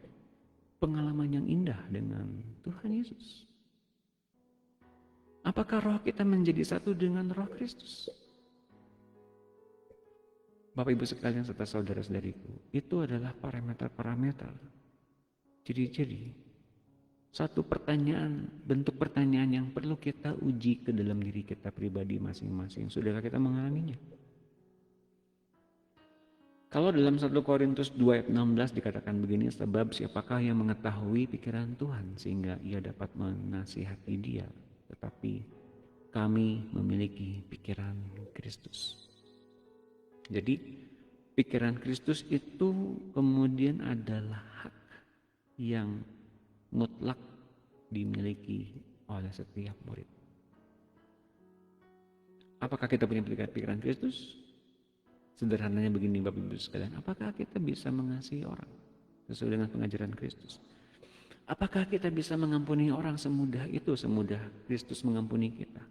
pengalaman yang indah dengan Tuhan Yesus? Apakah roh kita menjadi satu dengan roh Kristus? Bapak Ibu sekalian serta saudara-saudariku, itu adalah parameter-parameter. Jadi satu pertanyaan, bentuk pertanyaan yang perlu kita uji ke dalam diri kita pribadi masing-masing. Sudahkah kita mengalaminya? Kalau dalam 1 Korintus 2 ayat 16 dikatakan begini, sebab siapakah yang mengetahui pikiran Tuhan sehingga ia dapat menasihati dia, tetapi kami memiliki pikiran Kristus. Jadi pikiran Kristus itu kemudian adalah hak yang mutlak dimiliki oleh setiap murid. Apakah kita punya pikiran Kristus? Sederhananya begini Bapak Ibu sekalian, apakah kita bisa mengasihi orang sesuai dengan pengajaran Kristus? Apakah kita bisa mengampuni orang semudah itu, semudah Kristus mengampuni kita?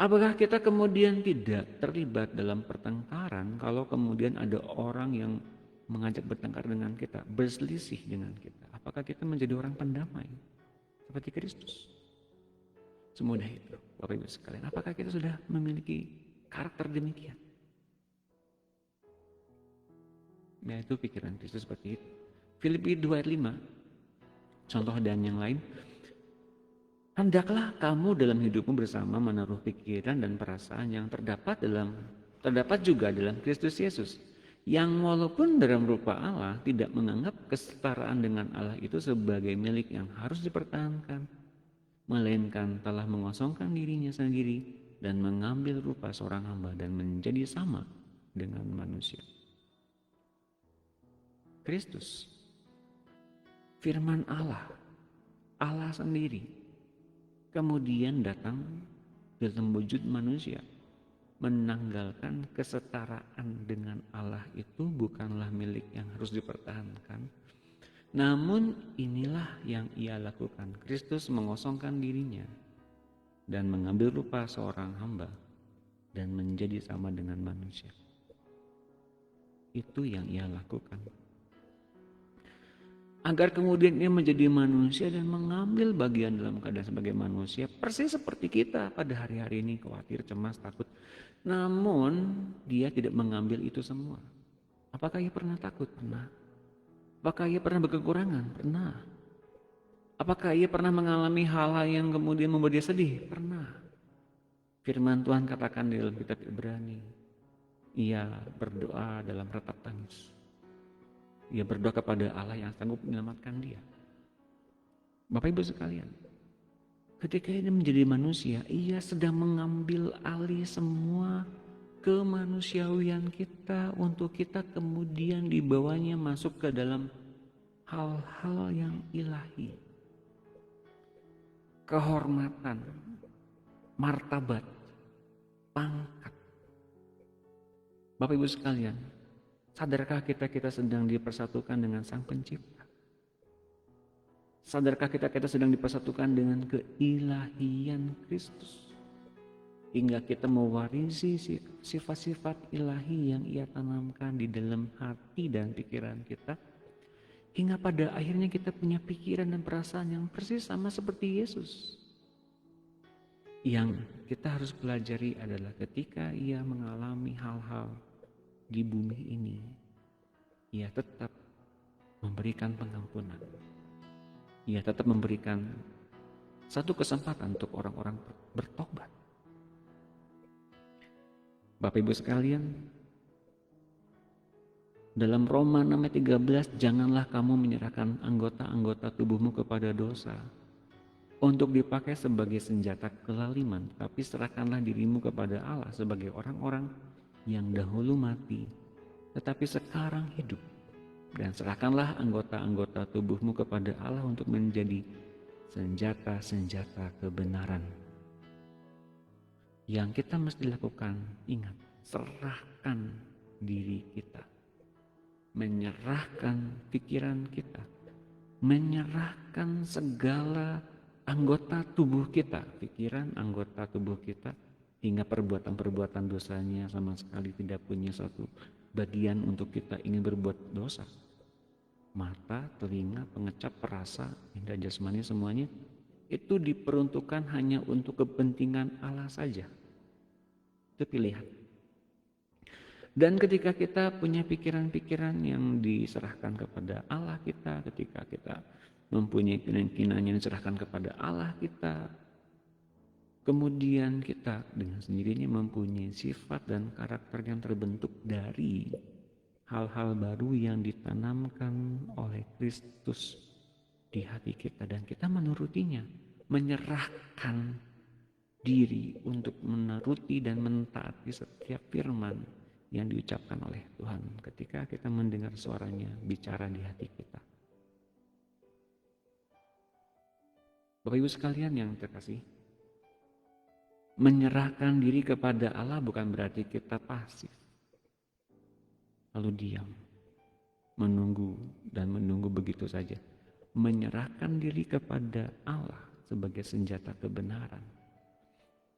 Apakah kita kemudian tidak terlibat dalam pertengkaran kalau kemudian ada orang yang mengajak bertengkar dengan kita, berselisih dengan kita? Apakah kita menjadi orang pendamai seperti Kristus? Semudah itu Bapak Ibu sekalian, apakah kita sudah memiliki karakter demikian? Yaitu pikiran Kristus seperti itu. Filipi 2 ayat 5, contoh dan yang lain. Hendaklah kamu dalam hidupmu bersama menaruh pikiran dan perasaan yang terdapat juga dalam Kristus Yesus, yang walaupun dalam rupa Allah tidak menganggap kesetaraan dengan Allah itu sebagai milik yang harus dipertahankan, melainkan telah mengosongkan dirinya sendiri dan mengambil rupa seorang hamba dan menjadi sama dengan manusia. Kristus, firman Allah, Allah sendiri, kemudian datang dalam wujud manusia, menanggalkan kesetaraan dengan Allah itu bukanlah milik yang harus dipertahankan. Namun inilah yang ia lakukan. Kristus mengosongkan dirinya dan mengambil rupa seorang hamba dan menjadi sama dengan manusia. Itu yang ia lakukan. Agar kemudian ia menjadi manusia dan mengambil bagian dalam keadaan sebagai manusia, persis seperti kita pada hari-hari ini, khawatir, cemas, takut. Namun dia tidak mengambil itu semua. Apakah ia pernah takut? Pernah. Apakah ia pernah berkekurangan? Pernah. Apakah ia pernah mengalami hal-hal yang kemudian membuat dia sedih? Pernah. Firman Tuhan katakan di dalam kitab Ibrani, ia berdoa dalam retak tangis. Ia berdoa kepada Allah yang sanggup menyelamatkan dia. Bapak Ibu sekalian, ketika ia menjadi manusia, ia sedang mengambil alih semua kemanusiawian kita untuk kita kemudian dibawanya masuk ke dalam hal-hal yang ilahi. Kehormatan, martabat, pangkat. Bapak Ibu sekalian, sadarkah kita sedang dipersatukan dengan Sang Pencipta? Sadarkah kita sedang dipersatukan dengan keilahian Kristus? Hingga kita mewarisi sifat-sifat ilahi yang ia tanamkan di dalam hati dan pikiran kita. Hingga pada akhirnya kita punya pikiran dan perasaan yang persis sama seperti Yesus. Yang kita harus pelajari adalah ketika ia mengalami hal-hal di bumi ini, ia tetap memberikan pengampunan. Ia tetap memberikan satu kesempatan untuk orang-orang bertobat. Bapak Ibu sekalian, dalam Roma 6 ayat 13, janganlah kamu menyerahkan anggota-anggota tubuhmu kepada dosa untuk dipakai sebagai senjata kelaliman, tapi serahkanlah dirimu kepada Allah sebagai orang-orang yang dahulu mati, tetapi sekarang hidup. Dan serahkanlah anggota-anggota tubuhmu kepada Allah untuk menjadi senjata-senjata kebenaran. Yang kita mesti lakukan, ingat, serahkan diri kita. Menyerahkan pikiran kita, menyerahkan segala anggota tubuh kita, pikiran, anggota tubuh kita, hingga perbuatan-perbuatan dosanya sama sekali tidak punya satu bagian untuk kita ingin berbuat dosa. Mata, telinga, pengecap, perasa, indera jasmani semuanya itu diperuntukkan hanya untuk kepentingan Allah saja. Itu pilihan. Dan ketika kita punya pikiran-pikiran yang diserahkan kepada Allah kita, ketika kita mempunyai keyakinan yang diserahkan kepada Allah kita, kemudian kita dengan sendirinya mempunyai sifat dan karakter yang terbentuk dari hal-hal baru yang ditanamkan oleh Kristus di hati kita, dan kita menurutinya, menyerahkan diri untuk menuruti dan mentaati setiap firman yang diucapkan oleh Tuhan ketika kita mendengar suaranya bicara di hati kita. Bapak Ibu sekalian yang terkasih, menyerahkan diri kepada Allah bukan berarti kita pasif, lalu diam, menunggu dan menunggu begitu saja. Menyerahkan diri kepada Allah sebagai senjata kebenaran,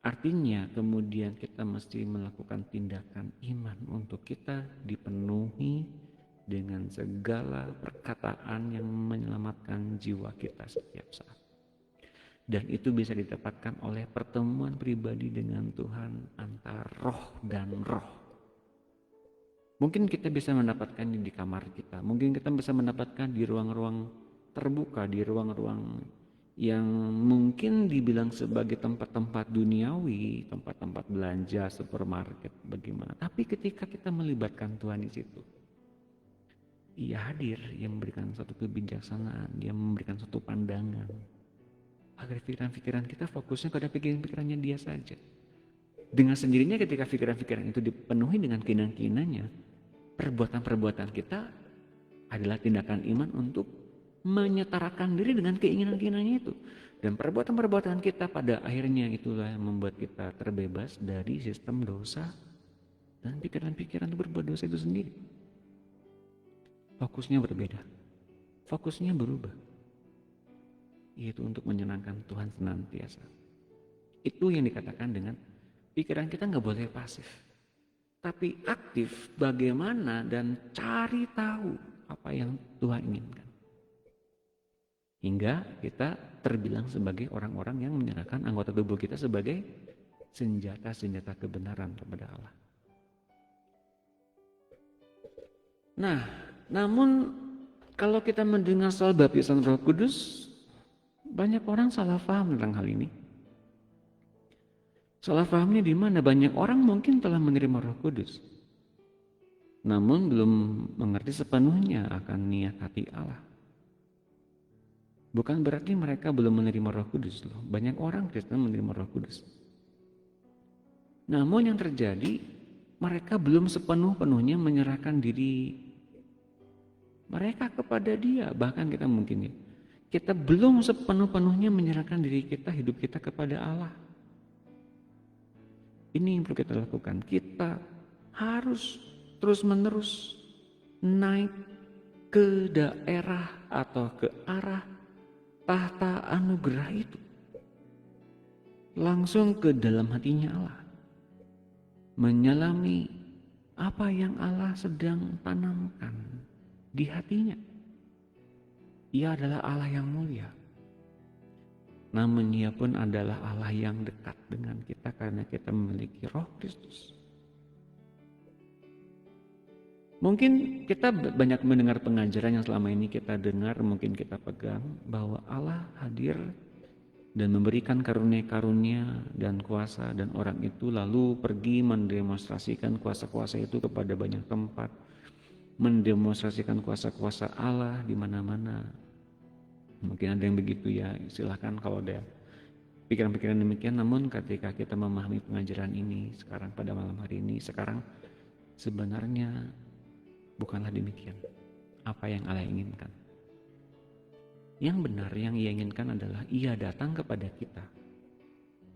artinya kemudian kita mesti melakukan tindakan iman untuk kita dipenuhi dengan segala perkataan yang menyelamatkan jiwa kita setiap saat. Dan itu bisa didapatkan oleh pertemuan pribadi dengan Tuhan antara roh dan roh. Mungkin kita bisa mendapatkannya di kamar kita, mungkin kita bisa mendapatkan di ruang-ruang terbuka, di ruang-ruang yang mungkin dibilang sebagai tempat-tempat duniawi, tempat-tempat belanja, supermarket, bagaimana. Tapi ketika kita melibatkan Tuhan di situ, Ia hadir, Ia memberikan satu kebijaksanaan, Dia memberikan satu pandangan, agar pikiran-pikiran kita fokusnya pada pikiran-pikirannya Dia saja. Dengan sendirinya ketika pikiran-pikiran itu dipenuhi dengan keinginan-keinginannya, perbuatan-perbuatan kita adalah tindakan iman untuk menyetarakan diri dengan keinginan-keinginannya itu. Dan perbuatan-perbuatan kita pada akhirnya itulah yang membuat kita terbebas dari sistem dosa dan pikiran-pikiran berbuat dosa itu sendiri. Fokusnya berbeda, fokusnya berubah, yaitu untuk menyenangkan Tuhan senantiasa. Itu yang dikatakan dengan pikiran kita nggak boleh pasif, tapi aktif bagaimana dan cari tahu apa yang Tuhan inginkan. Hingga kita terbilang sebagai orang-orang yang menyerahkan anggota tubuh kita sebagai senjata-senjata kebenaran kepada Allah. Nah, namun kalau kita mendengar soal baptisan Roh Kudus, banyak orang salah paham tentang hal ini. Salah pahamnya di mana? Banyak orang mungkin telah menerima Roh Kudus, namun belum mengerti sepenuhnya akan niat hati Allah. Bukan berarti mereka belum menerima Roh Kudus loh. Banyak orang Kristen menerima Roh Kudus. Namun yang terjadi, mereka belum sepenuh-penuhnya menyerahkan diri mereka kepada Dia. Bahkan kita mungkin kita belum sepenuh-penuhnya menyerahkan diri kita, hidup kita kepada Allah. Ini yang perlu kita lakukan. Kita harus terus-menerus naik ke daerah atau ke arah tahta anugerah itu, langsung ke dalam hatinya Allah, menyelami apa yang Allah sedang tanamkan di hatinya. Ia adalah Allah yang mulia, namun Ia pun adalah Allah yang dekat dengan kita karena kita memiliki Roh Kristus. Mungkin kita banyak mendengar pengajaran yang selama ini kita dengar, mungkin kita pegang bahwa Allah hadir dan memberikan karunia-karunia dan kuasa, dan orang itu lalu pergi mendemonstrasikan kuasa-kuasa itu kepada banyak tempat, mendemonstrasikan kuasa-kuasa Allah di mana-mana. Mungkin ada yang begitu ya, silahkan kalau ada pikiran-pikiran demikian. Namun ketika kita memahami pengajaran ini sekarang pada malam hari ini, sekarang sebenarnya bukanlah demikian apa yang Allah inginkan. Yang benar yang Ia inginkan adalah Ia datang kepada kita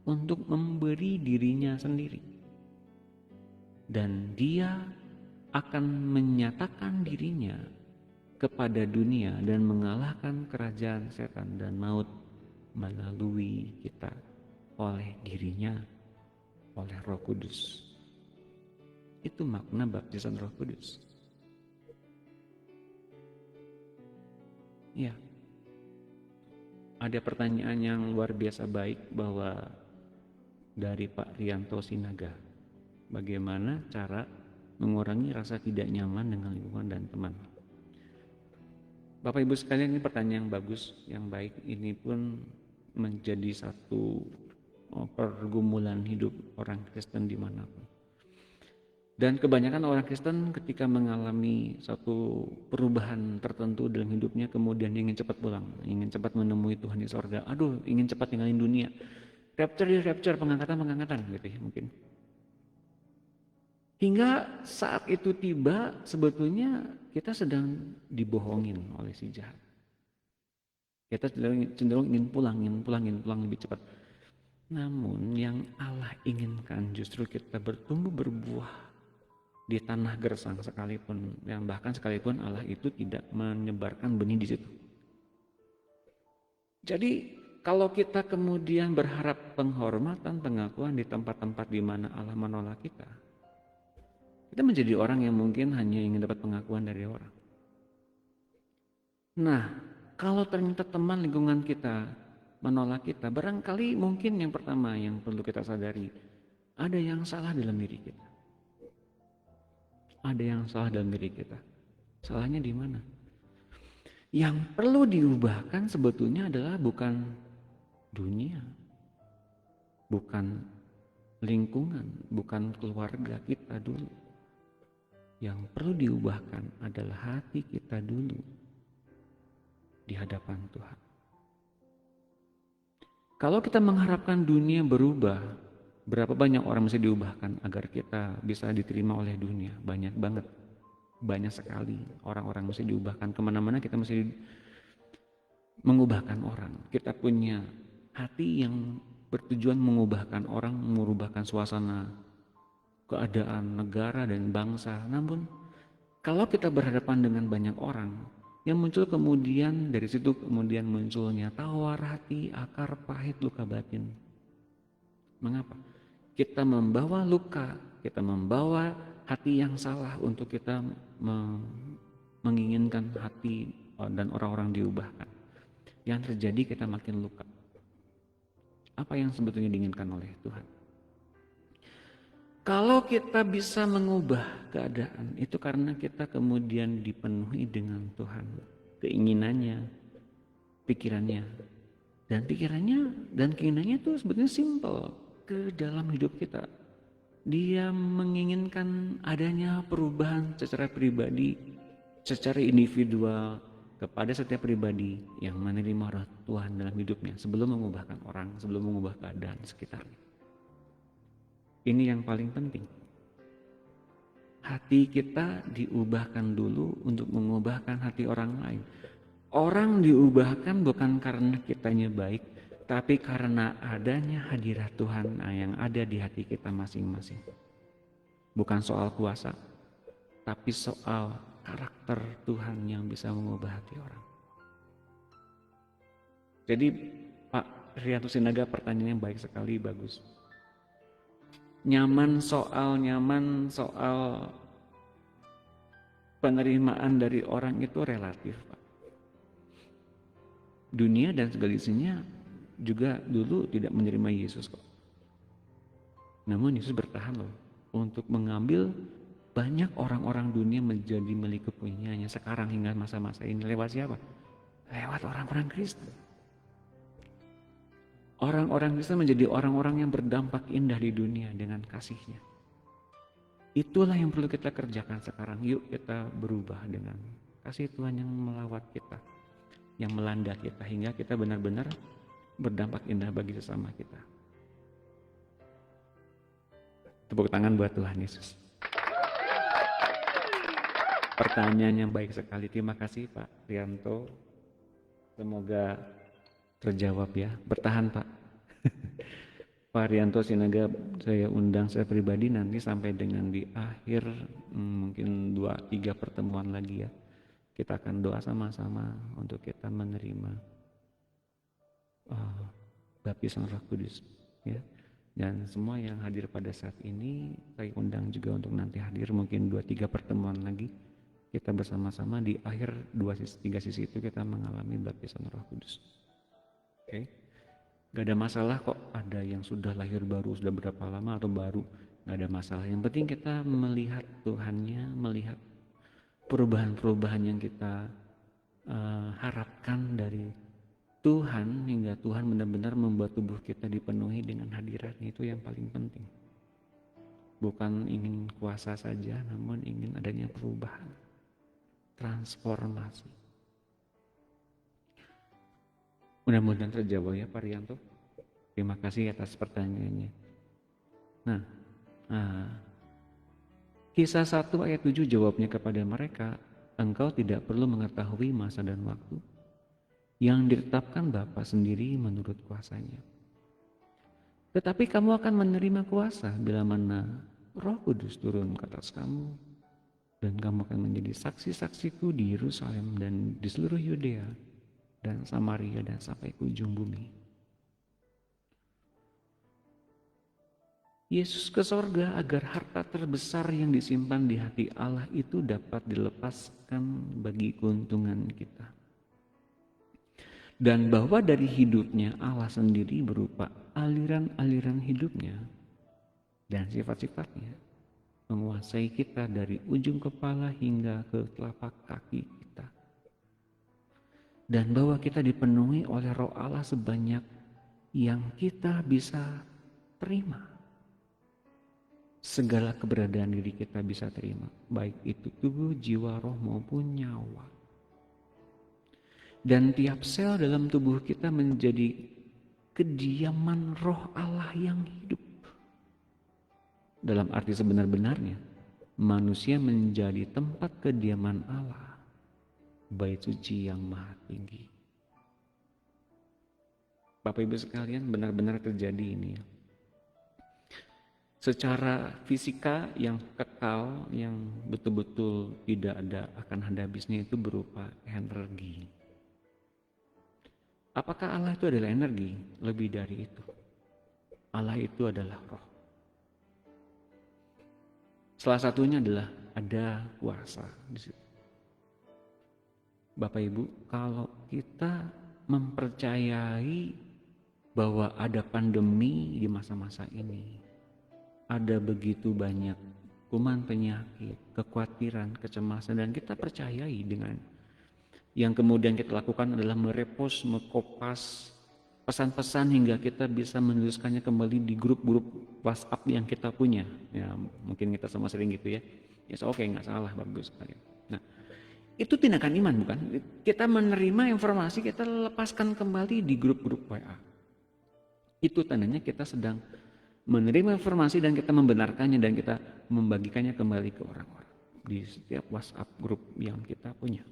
untuk memberi dirinya sendiri, dan Dia akan menyatakan dirinya kepada dunia dan mengalahkan kerajaan setan dan maut melalui kita, oleh dirinya, oleh Roh Kudus. Itu makna baptisan Roh Kudus. Ya, ada pertanyaan yang luar biasa baik bahwa dari Pak Rianto Sinaga, bagaimana cara mengurangi rasa tidak nyaman dengan lingkungan dan teman. Bapak Ibu sekalian, ini pertanyaan yang bagus, yang baik. Ini pun menjadi satu pergumulan hidup orang Kristen dimanapun. Dan kebanyakan orang Kristen ketika mengalami satu perubahan tertentu dalam hidupnya, kemudian ingin cepat pulang, ingin cepat menemui Tuhan di sorga. Aduh, ingin cepat tinggalin dunia. Rapture, pengangkatan gitu ya mungkin. Hingga saat itu tiba, sebetulnya kita sedang dibohongin oleh si jahat. Kita cenderung ingin pulang lebih cepat. Namun yang Allah inginkan justru kita bertumbuh berbuah di tanah gersang sekalipun, yang bahkan sekalipun Allah itu tidak menyebarkan benih di situ. Jadi kalau kita kemudian berharap penghormatan, pengakuan di tempat-tempat di mana Allah menolak kita menjadi orang yang mungkin hanya ingin dapat pengakuan dari orang. Nah, kalau ternyata teman lingkungan kita menolak kita, barangkali mungkin yang pertama yang perlu kita sadari, ada yang salah dalam diri kita. Ada yang salah dalam diri kita. Salahnya di mana? Yang perlu diubahkan sebetulnya adalah bukan dunia, bukan lingkungan, bukan keluarga kita dulu. Yang perlu diubahkan adalah hati kita dulu di hadapan Tuhan. Kalau kita mengharapkan dunia berubah, berapa banyak orang mesti diubahkan agar kita bisa diterima oleh dunia? Banyak banget, banyak sekali orang-orang mesti diubahkan. Kemana-mana kita mesti mengubahkan orang. Kita punya hati yang bertujuan mengubahkan orang, merubahkan suasana, keadaan negara dan bangsa. Namun kalau kita berhadapan dengan banyak orang, yang muncul kemudian dari situ kemudian munculnya tawar hati, akar pahit, luka batin. Mengapa? Kita membawa luka, kita membawa hati yang salah untuk kita menginginkan hati dan orang-orang diubahkan. Yang terjadi kita makin luka. Apa yang sebetulnya diinginkan oleh Tuhan? Kalau kita bisa mengubah keadaan, itu karena kita kemudian dipenuhi dengan Tuhan. Keinginannya, pikirannya. Dan pikirannya dan keinginannya itu sebetulnya simpel ke dalam hidup kita. Dia menginginkan adanya perubahan secara pribadi, secara individual kepada setiap pribadi yang menerima roh Tuhan dalam hidupnya sebelum mengubahkan orang, sebelum mengubah keadaan sekitarnya. Ini yang paling penting. Hati kita diubahkan dulu untuk mengubahkan hati orang lain. Orang diubahkan bukan karena kitanya baik, tapi karena adanya hadirat Tuhan yang ada di hati kita masing-masing. Bukan soal kuasa, tapi soal karakter Tuhan yang bisa mengubah hati orang. Jadi Pak Rianto Sinaga, pertanyaannya baik sekali, bagus. Nyaman soal penerimaan dari orang itu relatif, Pak. Dunia dan segala isinya juga dulu tidak menerima Yesus kok. Namun Yesus bertahan loh untuk mengambil banyak orang-orang dunia menjadi milik kepunyaannya sekarang hingga masa-masa ini. Lewat siapa? Lewat orang-orang Kristen. Orang-orang Kristen menjadi orang-orang yang berdampak indah di dunia dengan kasihnya. Itulah yang perlu kita kerjakan sekarang. Yuk kita berubah dengan kasih Tuhan yang melawat kita, yang melanda kita, hingga kita benar-benar berdampak indah bagi sesama kita. Tepuk tangan buat Tuhan Yesus. Pertanyaan yang baik sekali. Terima kasih Pak Rianto. Semoga terjawab ya. Bertahan Pak. Pak Rianto Sinaga saya undang saya pribadi nanti sampai dengan di akhir mungkin 2-3 pertemuan lagi ya. Kita akan doa sama-sama untuk kita menerima baptisan Roh Kudus ya. Dan semua yang hadir pada saat ini saya undang juga untuk nanti hadir mungkin 2-3 pertemuan lagi. Kita bersama-sama di akhir 2-3 sisi itu kita mengalami baptisan Roh Kudus. Oke. Gak ada masalah kok ada yang sudah lahir baru, sudah berapa lama atau baru. nggak ada masalah. Yang penting kita melihat Tuhannya, melihat perubahan-perubahan yang kita harapkan dari Tuhan, hingga Tuhan benar-benar membuat tubuh kita dipenuhi dengan hadiratnya. Itu yang paling penting. Bukan ingin kuasa saja, namun ingin adanya perubahan, transformasi. Mudah-mudahan terjawab ya Pak Rianto. Terima kasih atas pertanyaannya. Nah, Kisah 1 ayat 7 jawabnya kepada mereka, engkau tidak perlu mengetahui masa dan waktu yang ditetapkan Bapa sendiri menurut kuasanya. Tetapi kamu akan menerima kuasa bila mana Roh Kudus turun ke atas kamu, dan kamu akan menjadi saksi-saksiku di Yerusalem dan di seluruh Yudea dan Samaria dan sampai ke ujung bumi. Yesus ke sorga agar harta terbesar yang disimpan di hati Allah itu dapat dilepaskan bagi keuntungan kita. Dan bahwa dari hidupnya Allah sendiri berupa aliran-aliran hidupnya dan sifat-sifatnya menguasai kita dari ujung kepala hingga ke telapak kaki kita. Dan bahwa kita dipenuhi oleh Roh Allah sebanyak yang kita bisa terima. Segala keberadaan diri kita bisa terima, baik itu tubuh, jiwa, roh maupun nyawa. Dan tiap sel dalam tubuh kita menjadi kediaman Roh Allah yang hidup. Dalam arti sebenar-benarnya, manusia menjadi tempat kediaman Allah, Bait suci yang maha tinggi. Bapak Ibu sekalian, benar-benar terjadi ini ya. Secara fisika yang kekal, yang betul-betul tidak akan ada habisnya, itu berupa energi. Apakah Allah itu adalah energi? Lebih dari itu. Allah itu adalah roh. Salah satunya adalah ada kuasa di situ. Bapak Ibu, kalau kita mempercayai bahwa ada pandemi di masa-masa ini, ada begitu banyak kuman penyakit, kekhawatiran, kecemasan, dan kita percayai dengan yang kemudian kita lakukan adalah merepost, mengkopas pesan-pesan hingga kita bisa menuliskannya kembali di grup-grup WhatsApp yang kita punya. Ya, mungkin kita semua sering gitu ya. Ya, oke, nggak salah, bagus sekali. Nah, itu tindakan iman, bukan? Kita menerima informasi, kita lepaskan kembali di grup-grup WA. Itu tandanya kita sedang menerima informasi dan kita membenarkannya dan kita membagikannya kembali ke orang-orang di setiap WhatsApp grup yang kita punya.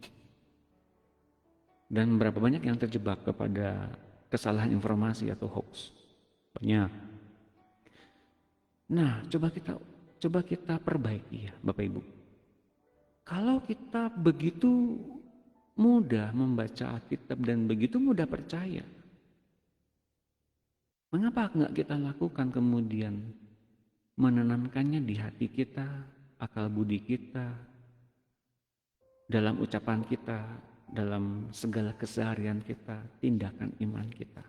Dan berapa banyak yang terjebak kepada kesalahan informasi atau hoax? Banyak. Nah, coba kita perbaiki ya, Bapak Ibu. Kalau kita begitu mudah membaca Alkitab dan begitu mudah percaya, mengapa enggak kita lakukan kemudian menanamkannya di hati kita, akal budi kita, dalam ucapan kita, dalam segala keseharian kita, tindakan iman kita.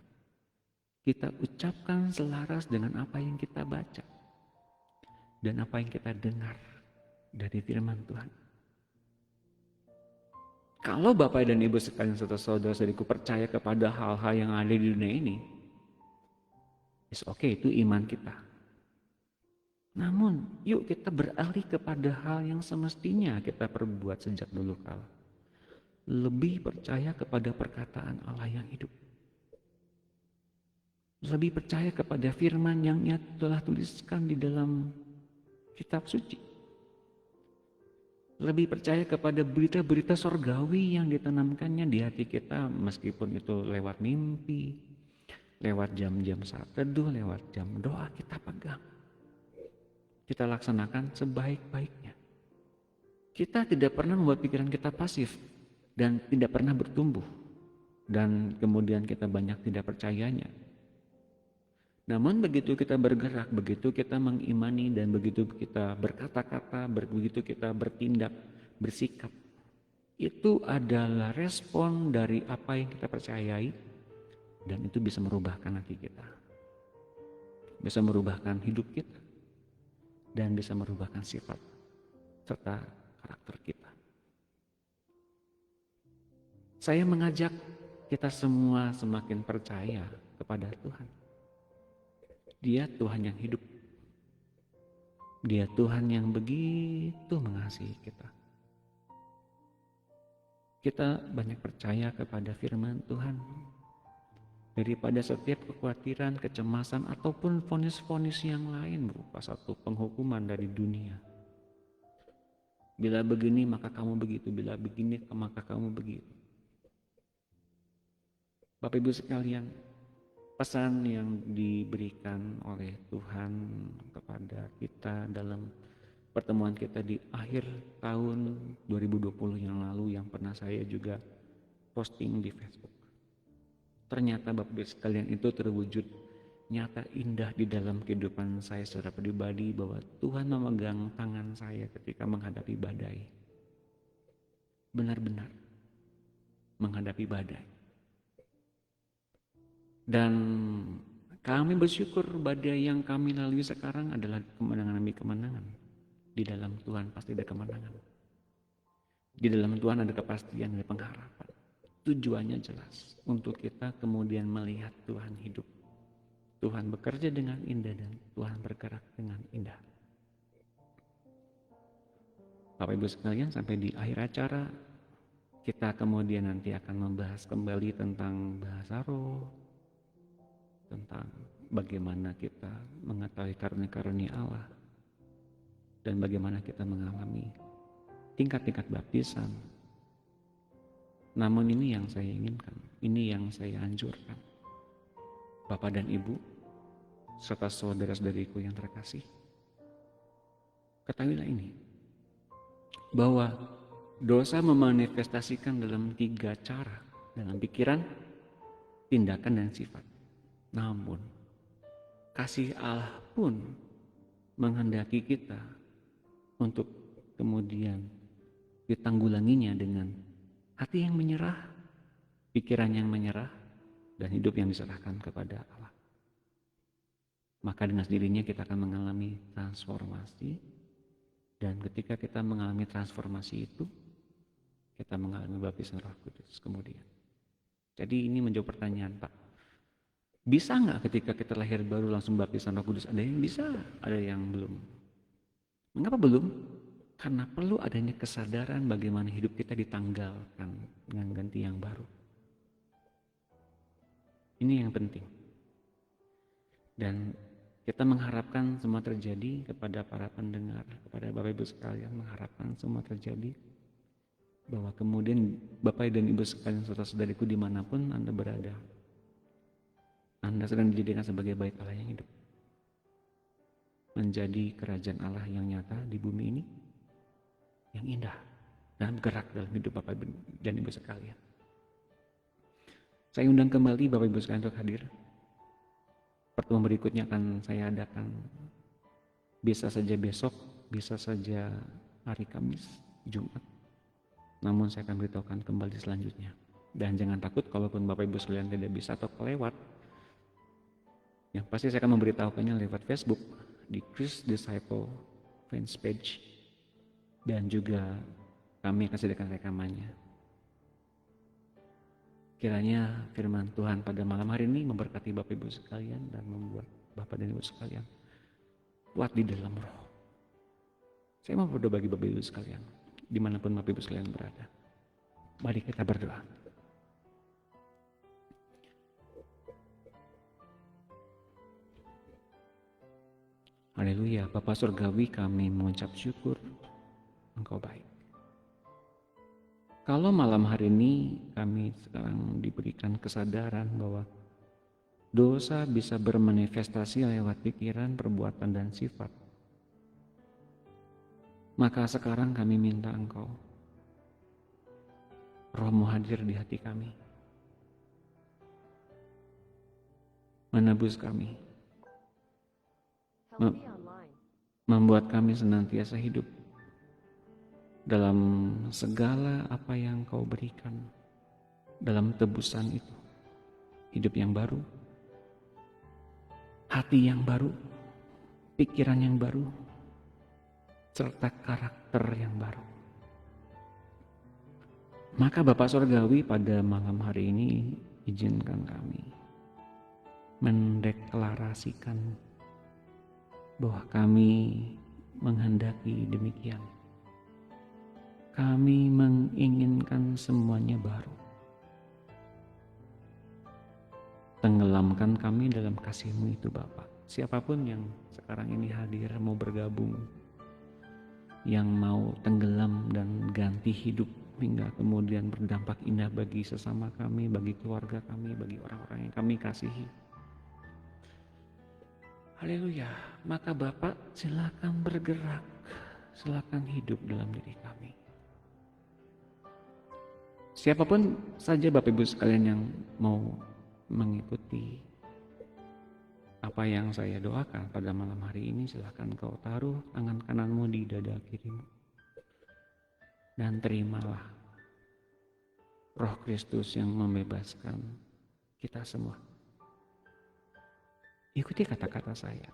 Kita ucapkan selaras dengan apa yang kita baca dan apa yang kita dengar dari firman Tuhan. Kalau Bapak dan Ibu sekalian serta saudara-saudariku percaya kepada hal-hal yang ada di dunia ini, it's okay, itu iman kita. Namun, yuk kita beralih kepada hal yang semestinya kita perbuat sejak dulu kala. Lebih percaya kepada perkataan Allah yang hidup. Lebih percaya kepada firman yang Ia telah tuliskan di dalam kitab suci. Lebih percaya kepada berita-berita sorgawi yang ditanamkannya di hati kita, meskipun itu lewat mimpi, lewat jam-jam saat teduh, lewat jam doa, kita pegang. Kita laksanakan sebaik-baiknya. Kita tidak pernah membuat pikiran kita pasif dan tidak pernah bertumbuh. Dan kemudian kita banyak tidak percayanya. Namun begitu kita bergerak, begitu kita mengimani, dan begitu kita berkata-kata, begitu kita bertindak, bersikap, itu adalah respon dari apa yang kita percayai, dan itu bisa merubahkan hati kita, bisa merubahkan hidup kita. dan bisa merubahkan sifat serta karakter kita. Saya mengajak kita semua semakin percaya kepada Tuhan. Dia Tuhan yang hidup. Dia Tuhan yang begitu mengasihi kita. Kita banyak percaya kepada firman Tuhan daripada setiap kekhawatiran, kecemasan, ataupun vonis-vonis yang lain berupa satu penghukuman dari dunia. Bila begini maka kamu begitu, bila begini maka kamu begitu. Bapak Ibu sekalian, pesan yang diberikan oleh Tuhan kepada kita dalam pertemuan kita di akhir tahun 2020 yang lalu yang pernah saya juga posting di Facebook. Ternyata Bapak Ibu sekalian itu terwujud nyata indah di dalam kehidupan saya secara pribadi, bahwa Tuhan memegang tangan saya ketika menghadapi badai. Benar-benar menghadapi badai. Dan kami bersyukur badai yang kami lalui sekarang adalah kemenangan demi kemenangan. Di dalam Tuhan pasti ada kemenangan. Di dalam Tuhan ada kepastian, ada pengharapan. Tujuannya jelas untuk kita kemudian melihat Tuhan hidup. Tuhan bekerja dengan indah dan Tuhan bergerak dengan indah. Bapak Ibu sekalian, sampai di akhir acara kita kemudian nanti akan membahas kembali tentang bahasa roh, tentang bagaimana kita mengetahui karunia-karunia Allah, dan bagaimana kita mengalami tingkat-tingkat baptisan. Namun ini yang saya inginkan, ini yang saya anjurkan. Bapak dan Ibu, serta saudara-saudariku yang terkasih, ketahuilah ini, bahwa dosa memanifestasikan dalam 3 cara, dalam pikiran, tindakan, dan sifat. Namun, kasih Allah pun menghendaki kita untuk kemudian ditanggulanginya dengan hati yang menyerah, pikiran yang menyerah, dan hidup yang diserahkan kepada Allah. Maka dengan sendirinya kita akan mengalami transformasi, dan ketika kita mengalami transformasi itu, kita mengalami baptisan Roh Kudus kemudian. Jadi ini menjawab pertanyaan, Pak, bisa nggak ketika kita lahir baru langsung baptisan Roh Kudus? Ada yang bisa, ada yang belum. Mengapa belum? Karena perlu adanya kesadaran bagaimana hidup kita ditanggalkan dengan ganti yang baru. Ini yang penting. Dan kita mengharapkan semua terjadi kepada para pendengar, kepada Bapak Ibu sekalian, mengharapkan semua terjadi, bahwa kemudian Bapak dan Ibu sekalian, saudara-saudariku dimanapun Anda berada, Anda sedang dijadikan sebagai bait Allah yang hidup, menjadi kerajaan Allah yang nyata di bumi ini, yang indah dan bergerak dalam hidup Bapak dan Ibu sekalian. Saya undang kembali Bapak Ibu sekalian untuk hadir. Pertemuan berikutnya akan saya adakan, bisa saja besok, bisa saja hari Kamis, Jumat. Namun saya akan beritahukan kembali selanjutnya. Dan jangan takut kalaupun Bapak Ibu sekalian tidak bisa atau kelewat. Yang pasti saya akan memberitahukannya lewat Facebook di Chris Disciple fans page, dan juga kami akan sediakan rekamannya. Kiranya firman Tuhan pada malam hari ini memberkati Bapak Ibu sekalian dan membuat Bapak dan Ibu sekalian kuat di dalam roh. Saya mau berdoa bagi Bapak Ibu sekalian, dimanapun Bapak Ibu sekalian berada. Mari kita berdoa. Haleluya, Bapa Surgawi, kami mengucap syukur Engkau baik. Kalau malam hari ini kami sekarang diberikan kesadaran bahwa dosa bisa bermanifestasi lewat pikiran, perbuatan, dan sifat, maka sekarang kami minta Engkau, Roh-Mu hadir di hati kami, menebus kami, membuat kami senantiasa hidup dalam segala apa yang Kau berikan, dalam tebusan itu, hidup yang baru, hati yang baru, pikiran yang baru, serta karakter yang baru. Maka Bapa Surgawi, pada malam hari ini izinkan kami mendeklarasikan bahwa kami menghendaki demikian. Kami menginginkan semuanya baru. Tenggelamkan kami dalam kasih-Mu itu Bapa. Siapapun yang sekarang ini hadir mau bergabung, yang mau tenggelam dan ganti hidup hingga kemudian berdampak indah bagi sesama kami, bagi keluarga kami, bagi orang-orang yang kami kasihi. Haleluya. Maka Bapak silakan bergerak, silakan hidup dalam diri kami. Siapapun saja Bapak Ibu sekalian yang mau mengikuti apa yang saya doakan pada malam hari ini, silakan kau taruh tangan kananmu di dada kirimu dan terimalah Roh Kristus yang membebaskan kita semua. Ikuti kata-kata saya.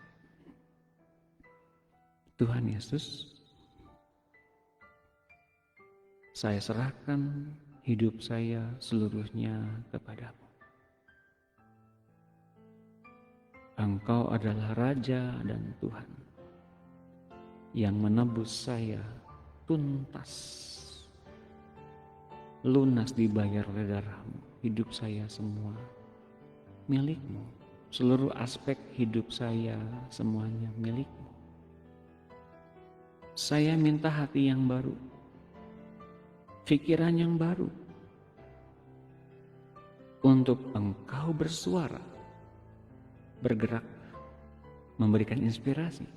Tuhan Yesus, saya serahkan hidup saya seluruhnya kepadamu. Engkau adalah Raja dan Tuhan yang menebus saya tuntas, lunas dibayar oleh darah-Mu. Hidup saya semua milik-Mu, seluruh aspek hidup saya semuanya milik-Mu. Saya minta hati yang baru, pikiran yang baru, untuk Engkau bersuara, bergerak, memberikan inspirasi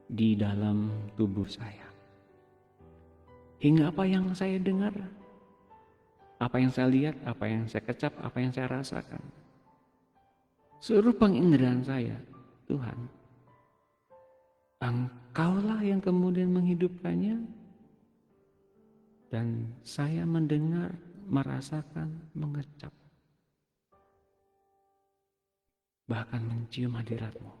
di dalam tubuh saya. Hingga apa yang saya dengar, apa yang saya lihat, apa yang saya kecap, apa yang saya rasakan, seluruh penginderaan saya, Tuhan, Engkaulah yang kemudian menghidupkannya, dan saya mendengar, merasakan, mengecap, bahkan mencium hadirat-Mu,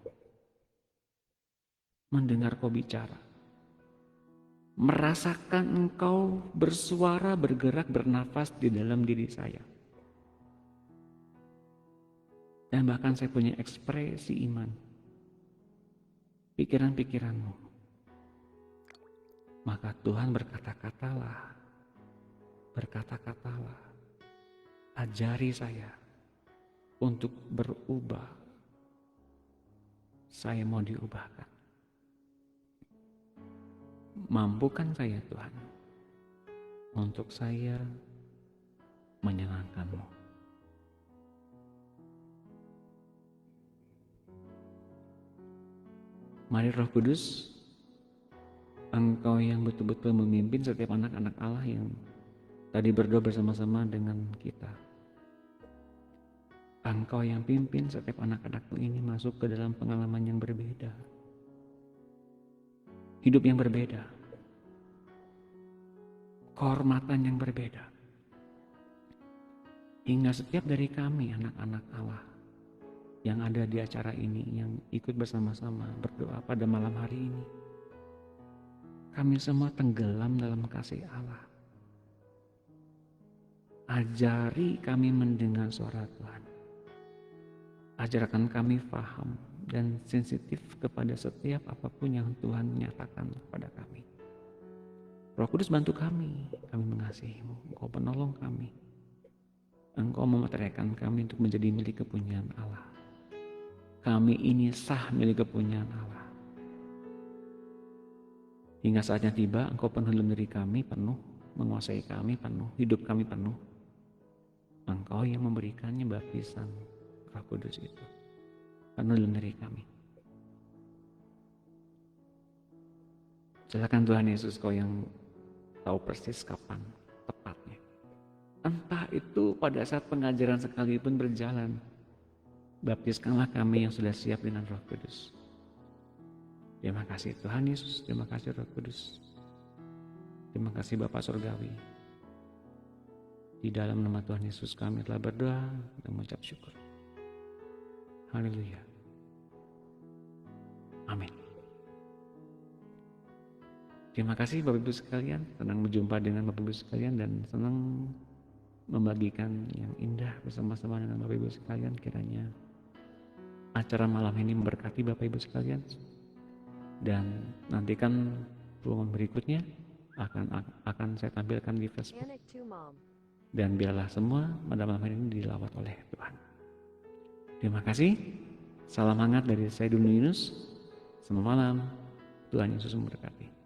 mendengar Kau bicara, merasakan Engkau bersuara, bergerak, bernafas di dalam diri saya. Dan bahkan saya punya ekspresi iman, pikiran-pikiran-Mu. Maka Tuhan berkata-katalah, ajari saya untuk berubah. Saya mau diubahkan. Mampukan saya Tuhan untuk saya menyenangkan-Mu. Mari Roh Kudus, Engkau yang betul-betul memimpin setiap anak-anak Allah yang tadi berdoa bersama-sama dengan kita. Engkau yang pimpin setiap anak-anak-Mu ini masuk ke dalam pengalaman yang berbeda, hidup yang berbeda, kehormatan yang berbeda. Hingga setiap dari kami anak-anak Allah yang ada di acara ini, yang ikut bersama-sama berdoa pada malam hari ini, kami semua tenggelam dalam kasih Allah. Ajari kami mendengar suara Tuhan. Ajarkan kami paham dan sensitif kepada setiap apapun yang Tuhan nyatakan kepada kami. Roh Kudus bantu kami mengasihi-Mu. Engkau penolong kami. Engkau memeteraikan kami untuk menjadi milik kepunyaan Allah. Kami ini sah milik kepunyaan Allah. Hingga saatnya tiba, Engkau penuh dalam diri kami, penuh, menguasai kami penuh, hidup kami penuh. Engkau yang memberikannya baptisan Roh Kudus itu penuh dalam diri kami. Silakan Tuhan Yesus, Kau yang tahu persis kapan tepatnya. Entah itu pada saat pengajaran sekalipun berjalan, baptiskanlah kami yang sudah siap dengan Roh Kudus. Terima kasih Tuhan Yesus, terima kasih Roh Kudus. Terima kasih Bapa Surgawi. Di dalam nama Tuhan Yesus kami telah berdoa dan mengucap syukur. Haleluya. Amin. Terima kasih Bapak Ibu sekalian, senang berjumpa dengan Bapak Ibu sekalian dan senang membagikan yang indah bersama-sama dengan Bapak Ibu sekalian. Kiranya acara malam ini memberkati Bapak Ibu sekalian, dan nantikan program berikutnya akan saya tampilkan di Facebook. Dan biarlah semua pada malam hari ini dilawat oleh Tuhan. Terima kasih. Salam hangat dari saya Dunu Yunus. Selamat malam. Tuhan Yesus memberkati.